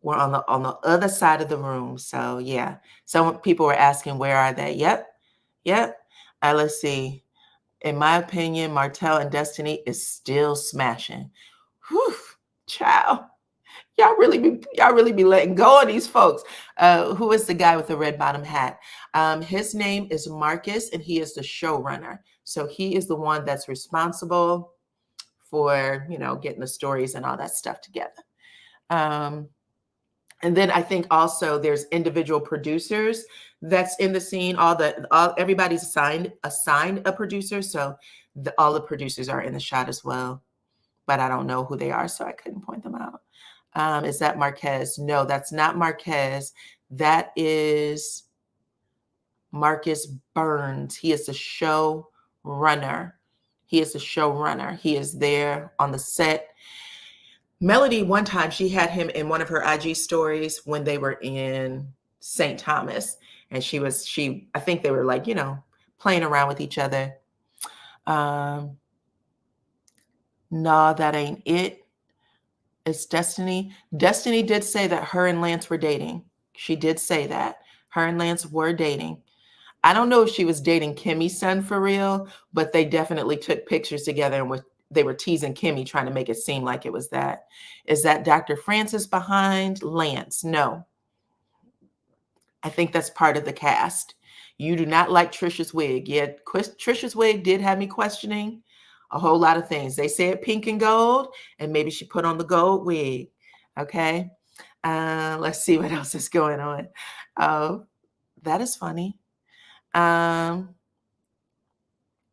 were on the other side of the room. So yeah. Some people were asking, where are they? Yep. Let's see. In my opinion, Martell and Destiny is still smashing. Whew, child. Y'all really be letting go of these folks. Who is the guy with the red bottom hat? His name is Marcus, and he is the showrunner. So he is the one that's responsible for, getting the stories and all that stuff together. And then I think also there's individual producers that's in the scene. Everybody's assigned a producer. So all the producers are in the shot as well, but I don't know who they are, so I couldn't point them out. Is that Marquez? No, that's not Marquez. That is Marcus Burns. He is the showrunner. He is there on the set. Melody, one time, she had him in one of her IG stories when they were in St. Thomas. And I think they were like, playing around with each other. No, that ain't it. It's Destiny. Destiny did say that her and Lance were dating. She did say that. Her and Lance were dating. I don't know if she was dating Kimmy's son for real, but they definitely took pictures together and they were teasing Kimmy, trying to make it seem like it was that. Is that Dr. Francis behind Lance? No. I think that's part of the cast. You do not like Trisha's wig. Yeah, Trisha's wig did have me questioning a whole lot of things. They said pink and gold, and maybe she put on the gold wig. Okay. Let's see what else is going on. That is funny.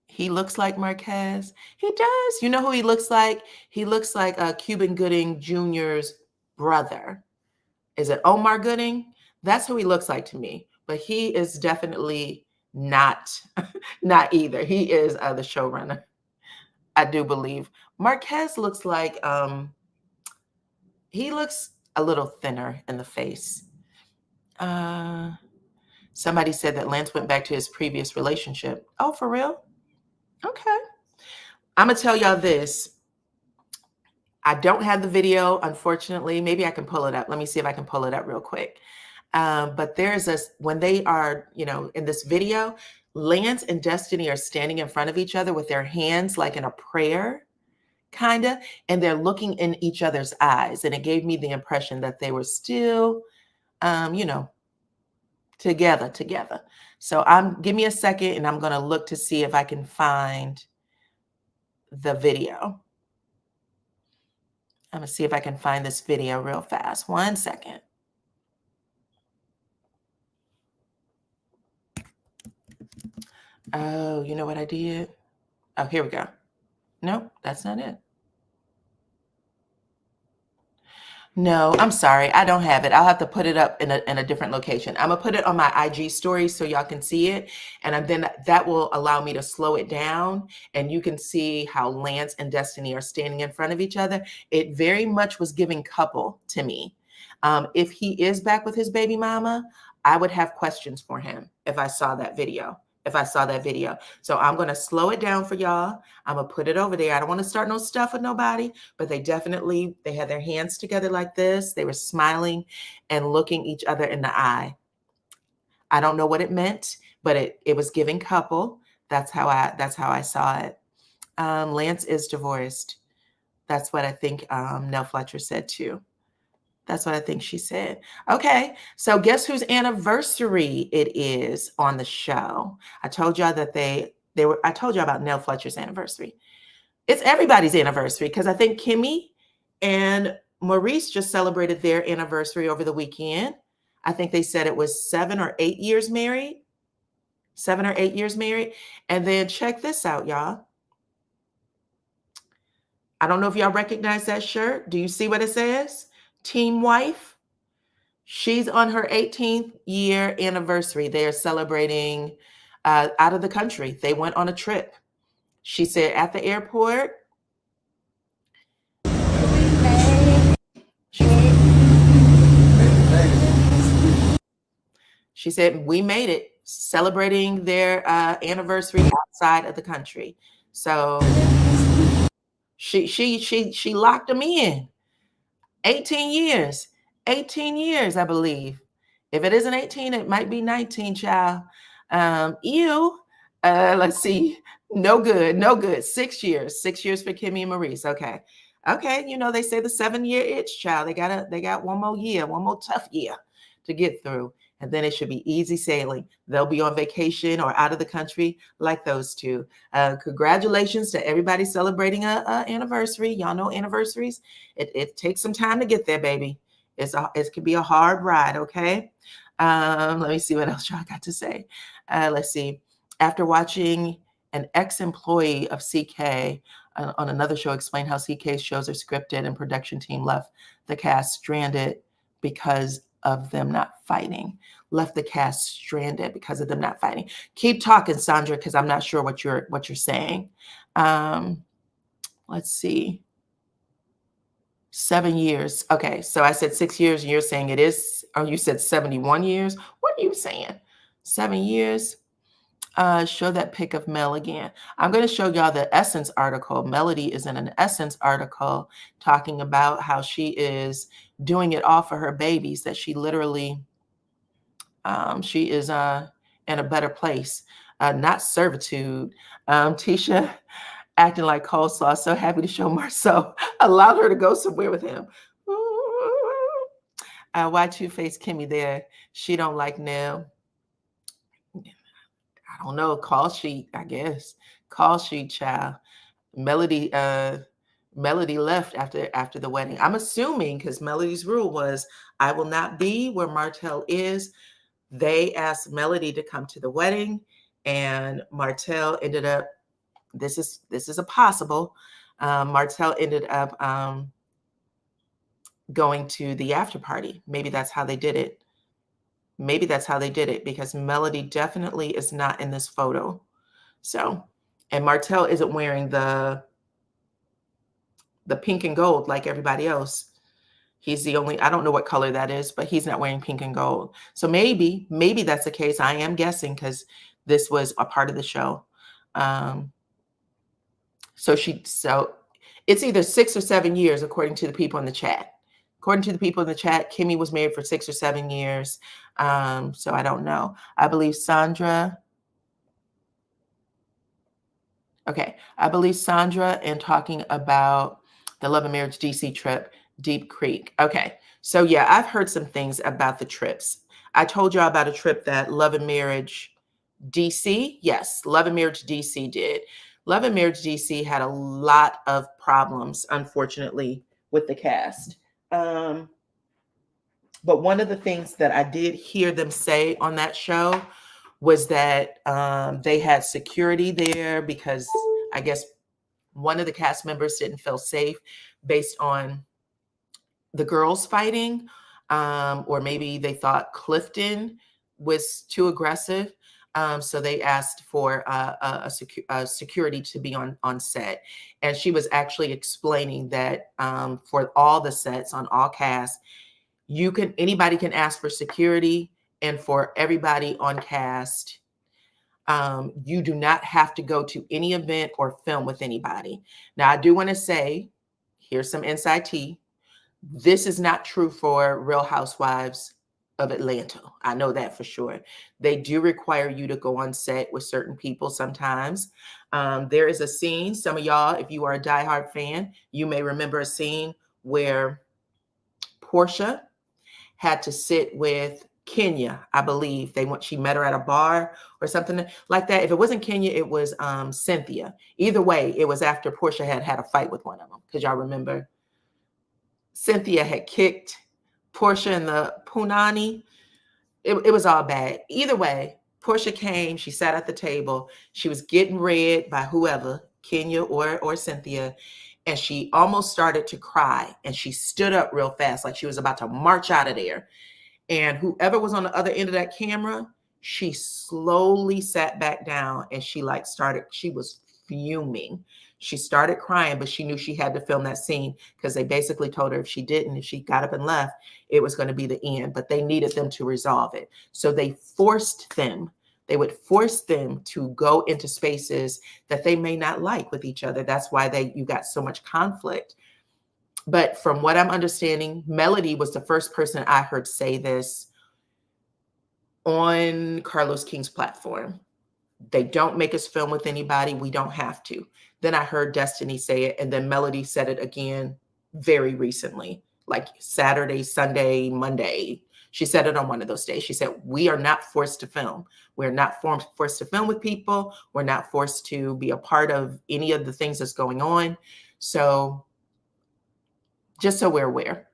He looks like Marquez. He does. You know who he looks like? He looks like Cuban Gooding Jr.'s brother. Is it Omar Gooding? That's who he looks like to me. But he is definitely not either. He is the showrunner, I do believe. Marquez looks like he looks a little thinner in the face. Somebody said that Lance went back to his previous relationship. Oh, for real? Okay. I'm going to tell y'all this. I don't have the video, unfortunately. Maybe I can pull it up. Let me see if I can pull it up real quick. But when they are, in this video, Lance and Destiny are standing in front of each other with their hands like in a prayer, kind of, and they're looking in each other's eyes. And it gave me the impression that they were still, together. So give me a second and I'm going to look to see if I can find the video. I'm going to see if I can find this video real fast. 1 second. Oh, you know what I did? Oh, here we go. Nope, that's not it. No, I'm sorry. I don't have it. I'll have to put it up in a different location. I'm going to put it on my IG story so y'all can see it. And then that will allow me to slow it down. And you can see how Lance and Destiny are standing in front of each other. It very much was giving couple to me. If he is back with his baby mama, I would have questions for him if I saw that video. So I'm going to slow it down for y'all. I'm going to put it over there. I don't want to start no stuff with nobody, but they had their hands together like this. They were smiling and looking each other in the eye. I don't know what it meant, but it was giving couple. That's how I saw it. Lance is divorced. That's what I think Nell Fletcher said too. That's what I think she said. Okay, so guess whose anniversary it is on the show? I told y'all that I told y'all about Nell Fletcher's anniversary. It's everybody's anniversary because I think Kimmy and Maurice just celebrated their anniversary over the weekend. I think they said it was 7 or 8 years married. 7 or 8 years married. And then check this out, y'all. I don't know if y'all recognize that shirt. Do you see what it says? Team Wife. She's on her 18th year anniversary. They are celebrating out of the country. They went on a trip. She said at the airport. She said, we made it, celebrating their anniversary outside of the country. So she locked them in. 18 years, I believe. If it isn't 18, it might be 19, child. Let's see. No good. 6 years for Kimmy and Maurice. Okay. They say the 7-year itch, child. They got one more year, one more tough year to get through. and then it should be easy sailing. They'll be on vacation or out of the country like those two. Congratulations to everybody celebrating a anniversary. Y'all know anniversaries. It takes some time to get there, baby. It can be a hard ride, okay? Let me see what else y'all got to say. Let's see. After watching an ex-employee of CK on another show explain how CK's shows are scripted and production team left the cast stranded because of them not fighting. Left the cast stranded because of them not fighting. Keep talking, Sandra, because I'm not sure what you're saying. Let's see. 7 years. Okay, so I said 6 years, and you're saying it is, or you said 71 years. What are you saying? 7 years? Show that pic of Mel again. I'm going to show y'all the Essence article. Melody is in an Essence article talking about how she is doing it all for her babies, that she literally, she is in a better place, not servitude. Tisha acting like coleslaw, so happy to show Marceau allowed her to go somewhere with him. Why Two-Face Kimmy there? She don't like Nell. I don't know, call sheet, I guess. Call sheet, child. Melody left after the wedding. I'm assuming, because Melody's rule was, I will not be where Martell is. They asked Melody to come to the wedding, and Martell ended up, this is a possible, Martell ended up going to the after party. Maybe that's how they did it. Maybe that's how they did it, because Melody definitely is not in this photo. So, and Martell isn't wearing the pink and gold like everybody else. He's the only, I don't know what color that is, but he's not wearing pink and gold. So maybe that's the case. I am guessing, because this was a part of the show. So it's either 6 or 7 years, according to the people in the chat. According to the people in the chat, Kimmy was married for 6 or 7 years. So I don't know. I believe Sandra. Okay. I believe Sandra, and talking about the Love and Marriage DC trip, Deep Creek. Okay. So yeah, I've heard some things about the trips. I told y'all about a trip that Love and Marriage DC. Yes, Love and Marriage DC did. Love and Marriage DC had a lot of problems, unfortunately, with the cast. But one of the things that I did hear them say on that show was that they had security there because I guess one of the cast members didn't feel safe based on the girls fighting, or maybe they thought Clifton was too aggressive. So they asked for a security to be on set. And she was explaining that for all the sets on all casts, anybody can ask for security, and for everybody on cast, you do not have to go to any event or film with anybody. Now, I do want to say, here's some inside tea. This is not true for Real Housewives of Atlanta. I know that for sure. They do require you to go on set with certain people sometimes. There is a scene, some of y'all, if you are a diehard fan, you may remember a scene where Portia had to sit with Kenya, I believe. She met her at a bar or something like that. If it wasn't Kenya, it was Cynthia. Either way, it was after Portia had a fight with one of them, because y'all remember Cynthia had kicked Portia in the punani. It was all bad. Either way, Portia came, she sat at the table, she was getting read by whoever, Kenya or Cynthia, and she almost started to cry, and she stood up real fast like she was about to march out of there. And whoever was on the other end of that camera, she slowly sat back down, and she was fuming. She started crying, but she knew she had to film that scene, because they basically told her if she got up and left, it was going to be the end. But they needed them to resolve it. So they would force them to go into spaces that they may not like with each other. That's why you got so much conflict. But from what I'm understanding, Melody was the first person I heard say this on Carlos King's platform. They don't make us film with anybody. We don't have to. Then I heard Destiny say it, and then Melody said it again very recently, like Saturday, Sunday, Monday. She said it on one of those days. She said, we are not forced to film. We're not forced to film with people. We're not forced to be a part of any of the things that's going on. So just so we're aware.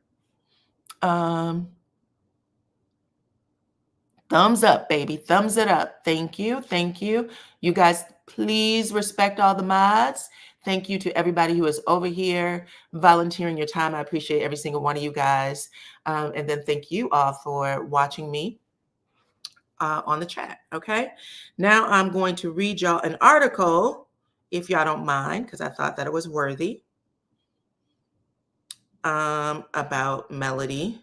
Thumbs up, baby. Thumbs it up. Thank you. Thank you. You guys, please respect all the mods. Thank you to everybody who is over here volunteering your time. I appreciate every single one of you guys. And then thank you all for watching me on the chat. Okay. Now I'm going to read y'all an article, if y'all don't mind, because I thought that it was worthy, about Melody.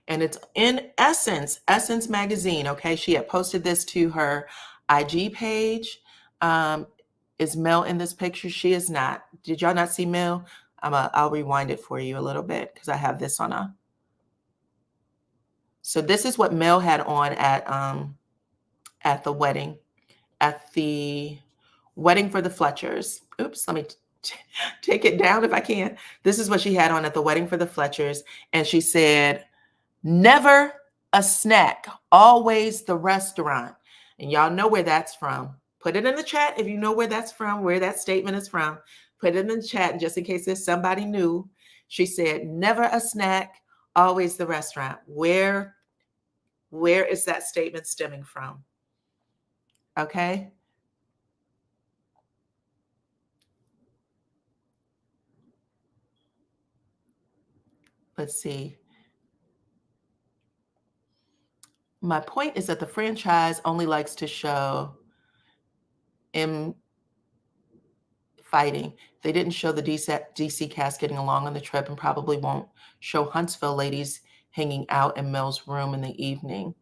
And it's in Essence magazine. Okay. She had posted this to her IG page. Is Mel in this picture? She is not. Did y'all not see Mel? I'll rewind it for you a little bit because I have this on a. So this is what Mel had on at the wedding for the Fletchers. Oops, let me take it down if I can. This is what she had on at the wedding for the Fletchers. And she said, never a snack, always the restaurant. And y'all know where that's from. Put it in the chat if you know where that's from, where that statement is from. Put it in the chat just in case there's somebody new. She said, never a snack, always the restaurant. Where is that statement stemming from? Okay. Let's see. My point is that the franchise only likes to show fighting. They didn't show the DC cast getting along on the trip and probably won't show Huntsville ladies hanging out in Mel's room in the evening.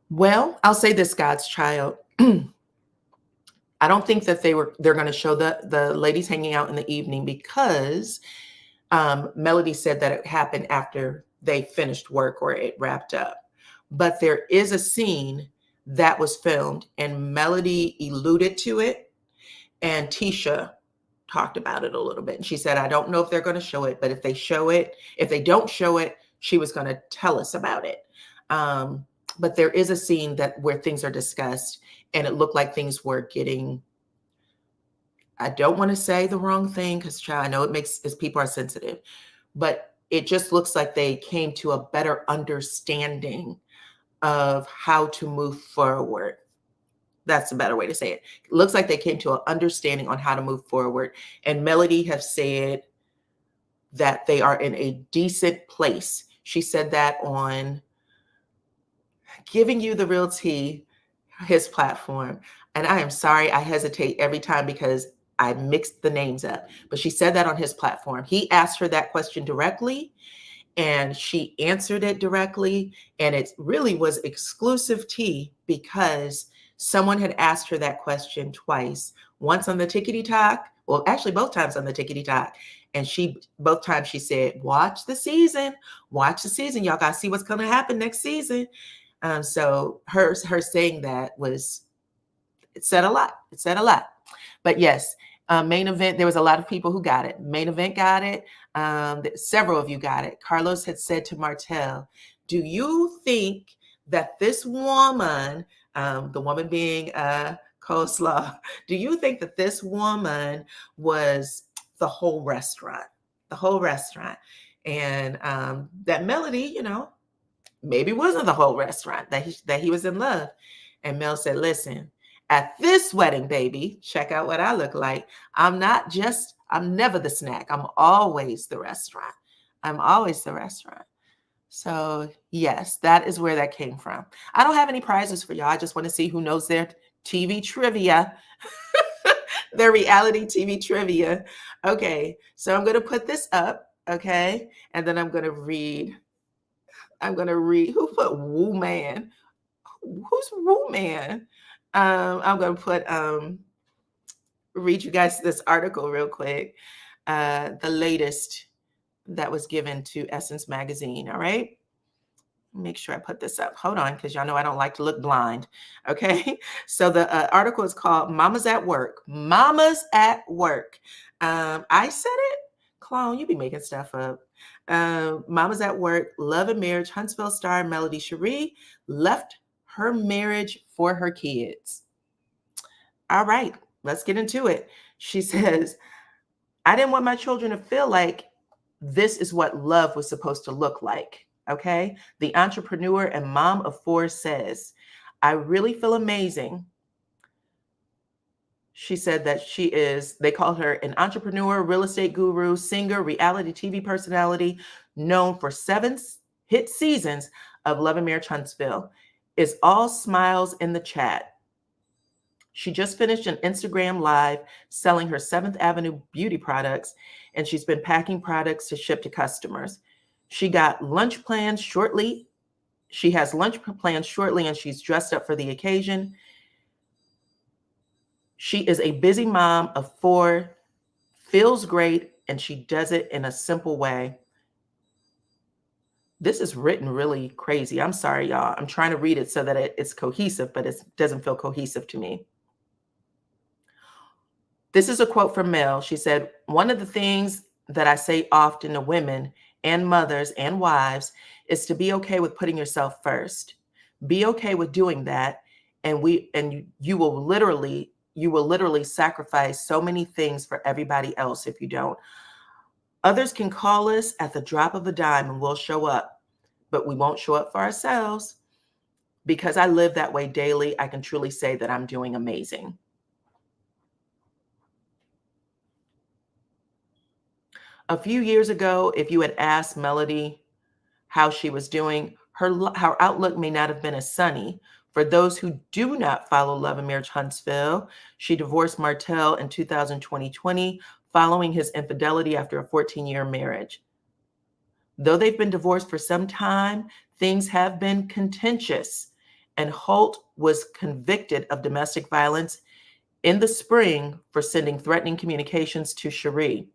Well, I'll say this, God's child. I don't think that they're going to show the ladies hanging out in the evening because Melody said that it happened after they finished work or it wrapped up. But there is a scene that was filmed and Melody alluded to it, and Tisha talked about it a little bit. And she said, I don't know if they're going to show it, but if they don't show it, she was going to tell us about it. But there is a scene where things are discussed and it looked like things were getting, I don't want to say the wrong thing because I know people are sensitive, but it just looks like they came to a better understanding of how to move forward. That's a better way to say it. It looks like they came to an understanding on how to move forward. And Melody has said that they are in a decent place. She said that on Giving You the Real Tea, his platform. And I am sorry, I hesitate every time because I mixed the names up. But she said that on his platform. He asked her that question directly, and she answered it directly. And it really was exclusive tea because someone had asked her that question twice, once on the Tickety Talk. Well, actually both times on the Tickety Talk. And both times she said, watch the season. Y'all got to see what's going to happen next season. So her saying that it said a lot. But yes, main event, there was a lot of people who got it. Main event got it. Several of you got it. Carlos had said to Martell, do you think that this woman, the woman being Coleslaw, do you think that this woman was the whole restaurant? And that Melody, maybe wasn't the whole restaurant, that he was in love. And Mel said, listen, at this wedding, baby, check out what I look like. I'm never the snack. I'm always the restaurant. So yes, that is where that came from. I don't have any prizes for y'all. I just want to see who knows their TV trivia, their reality TV trivia. Okay, so I'm going to put this up, okay? And then I'm going to read, who put Woo Man? Who's Woo Man? I'm going to read you guys this article real quick. The latest that was given to Essence magazine. All right. Make sure I put this up. Hold on, because y'all know I don't like to look blind. Okay. So the article is called Mama's at Work. I said it. Clone, you be making stuff up. Mama's at work. Love and Marriage. Huntsville star Melody Cherie left her marriage for her kids. All right, let's get into it. She says, I didn't want my children to feel like this is what love was supposed to look like. Okay. The entrepreneur and mom of four says, I really feel amazing. She said that they call her an entrepreneur, real estate guru, singer, reality TV personality, known for 7 hit seasons of Love and Marriage Huntsville. Is all smiles in the chat. She just finished an Instagram live selling her 7th Avenue beauty products, and she's been packing products to ship to customers. She got lunch plans shortly. She has lunch plans shortly, and she's dressed up for the occasion. She is a busy mom of 4, feels great, and she does it in a simple way. This is written really crazy. I'm sorry, y'all. I'm trying to read it so that it's cohesive, but it doesn't feel cohesive to me. This is a quote from Nell. She said, one of the things that I say often to women and mothers and wives is to be okay with putting yourself first. Be okay with doing that. And you will literally sacrifice so many things for everybody else if you don't. Others can call us at the drop of a dime and we'll show up, but we won't show up for ourselves. Because I live that way daily, I can truly say that I'm doing amazing. A few years ago, if you had asked Melody how she was doing, her outlook may not have been as sunny. For those who do not follow Love and Marriage Huntsville, she divorced Martell in 2020 following his infidelity after a 14-year marriage. Though they've been divorced for some time, things have been contentious, and Holt was convicted of domestic violence in the spring for sending threatening communications to Cherie.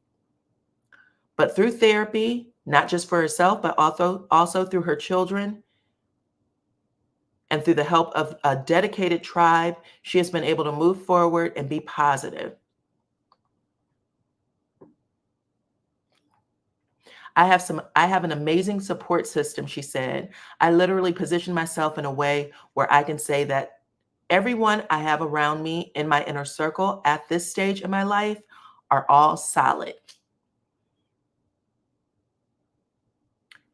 But through therapy, not just for herself, but also through her children, and through the help of a dedicated tribe, she has been able to move forward and be positive. I have an amazing support system, she said. I literally position myself in a way where I can say that everyone I have around me in my inner circle at this stage in my life are all solid.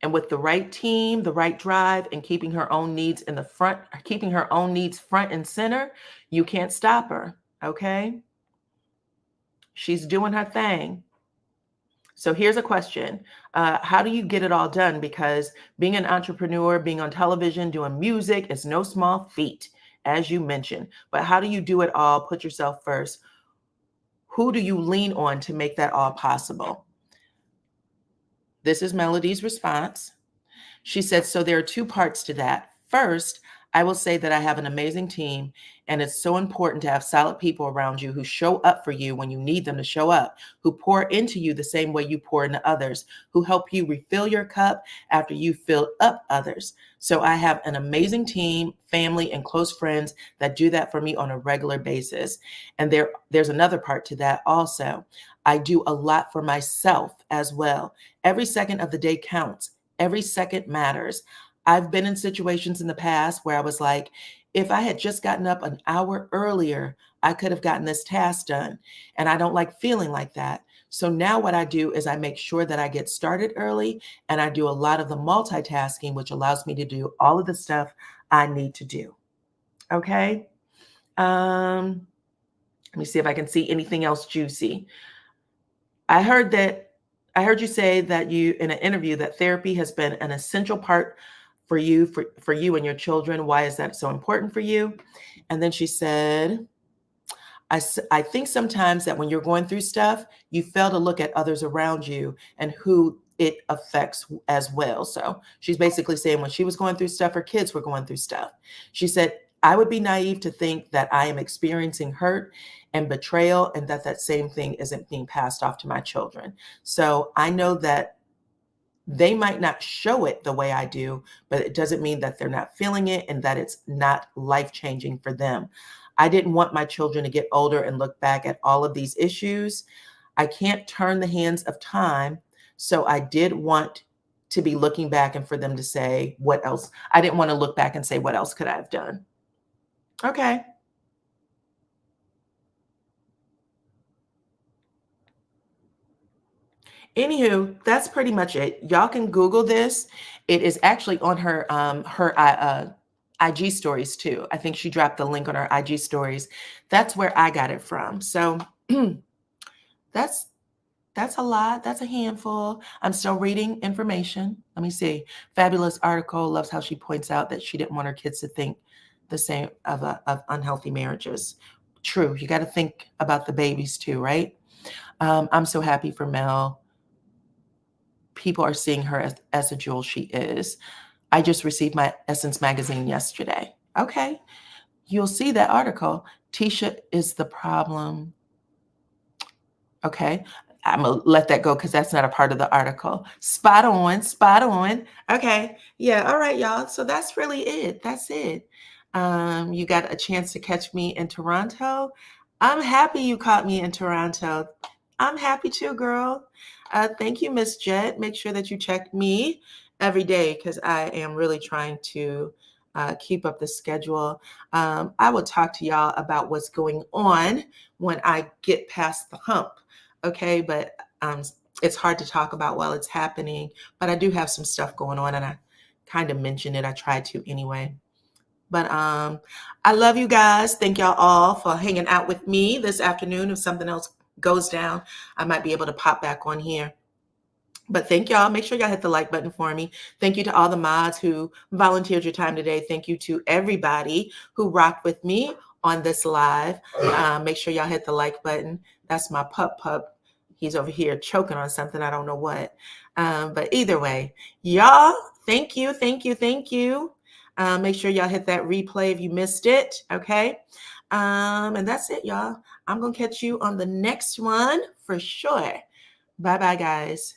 And with the right team, the right drive, and keeping her own needs front and center, you can't stop her, okay? She's doing her thing. So here's a question. How do you get it all done? Because being an entrepreneur, being on television, doing music is no small feat, as you mentioned. But how do you do it all? Put yourself first. Who do you lean on to make that all possible? This is Melody's response. She said, so there are 2 parts to that. First, I will say that I have an amazing team, and it's so important to have solid people around you who show up for you when you need them to show up, who pour into you the same way you pour into others, who help you refill your cup after you fill up others. So I have an amazing team, family, and close friends that do that for me on a regular basis. And there's another part to that also. I do a lot for myself as well. Every second of the day counts. Every second matters. I've been in situations in the past where I was like, if I had just gotten up an hour earlier, I could have gotten this task done. And I don't like feeling like that. So now what I do is I make sure that I get started early, and I do a lot of the multitasking, which allows me to do all of the stuff I need to do. Okay. Let me see if I can see anything else juicy. I heard you say that you, in an interview, that therapy has been an essential part for you and your children. Why is that so important for you? And then she said, I think sometimes that when you're going through stuff, you fail to look at others around you and who it affects as well. So she's basically saying when she was going through stuff, her kids were going through stuff. She said, I would be naive to think that I am experiencing hurt and betrayal and that same thing isn't being passed off to my children. So I know that they might not show it the way I do, but it doesn't mean that they're not feeling it and that it's not life-changing for them. I didn't want my children to get older and look back at all of these issues. I can't turn the hands of time. So I did want to be looking back and for them to say, what else? I didn't want to look back and say, what else could I have done? Okay. Anywho, that's pretty much it. Y'all can Google this. It is actually on her IG stories too. I think she dropped the link on her IG stories. That's where I got it from. So that's that's a lot. That's a handful. I'm still reading information. Let me see. Fabulous article. Loves how she points out that she didn't want her kids to think the same of unhealthy marriages. True. You got to think about the babies too, right? I'm so happy for Mel. People are seeing her as the jewel she is. I just received my Essence magazine yesterday. Okay. You'll see that article. Tisha is the problem. Okay. I'm going to let that go because that's not a part of the article. Spot on. Spot on. Okay. Yeah. All right, y'all. So that's really it. That's it. You got a chance to catch me in Toronto. I'm happy you caught me in Toronto. I'm happy too, girl. Thank you, Miss Jet. Make sure that you check me every day because I am really trying to keep up the schedule. I will talk to y'all about what's going on when I get past the hump. Okay, but it's hard to talk about while it's happening. But I do have some stuff going on, and I kind of mentioned it. I tried to anyway. But I love you guys. Thank y'all all for hanging out with me this afternoon. If something else goes down, I might be able to pop back on here. But thank y'all. Make sure y'all hit the like button for me. Thank you to all the mods who volunteered your time today. Thank you to everybody who rocked with me on this live. Make sure y'all hit the like button. That's my pup. He's over here choking on something. I don't know what. But either way, y'all, thank you. Make sure y'all hit that replay if you missed it. Okay. And that's it, y'all. I'm going to catch you on the next one for sure. Bye-bye, guys.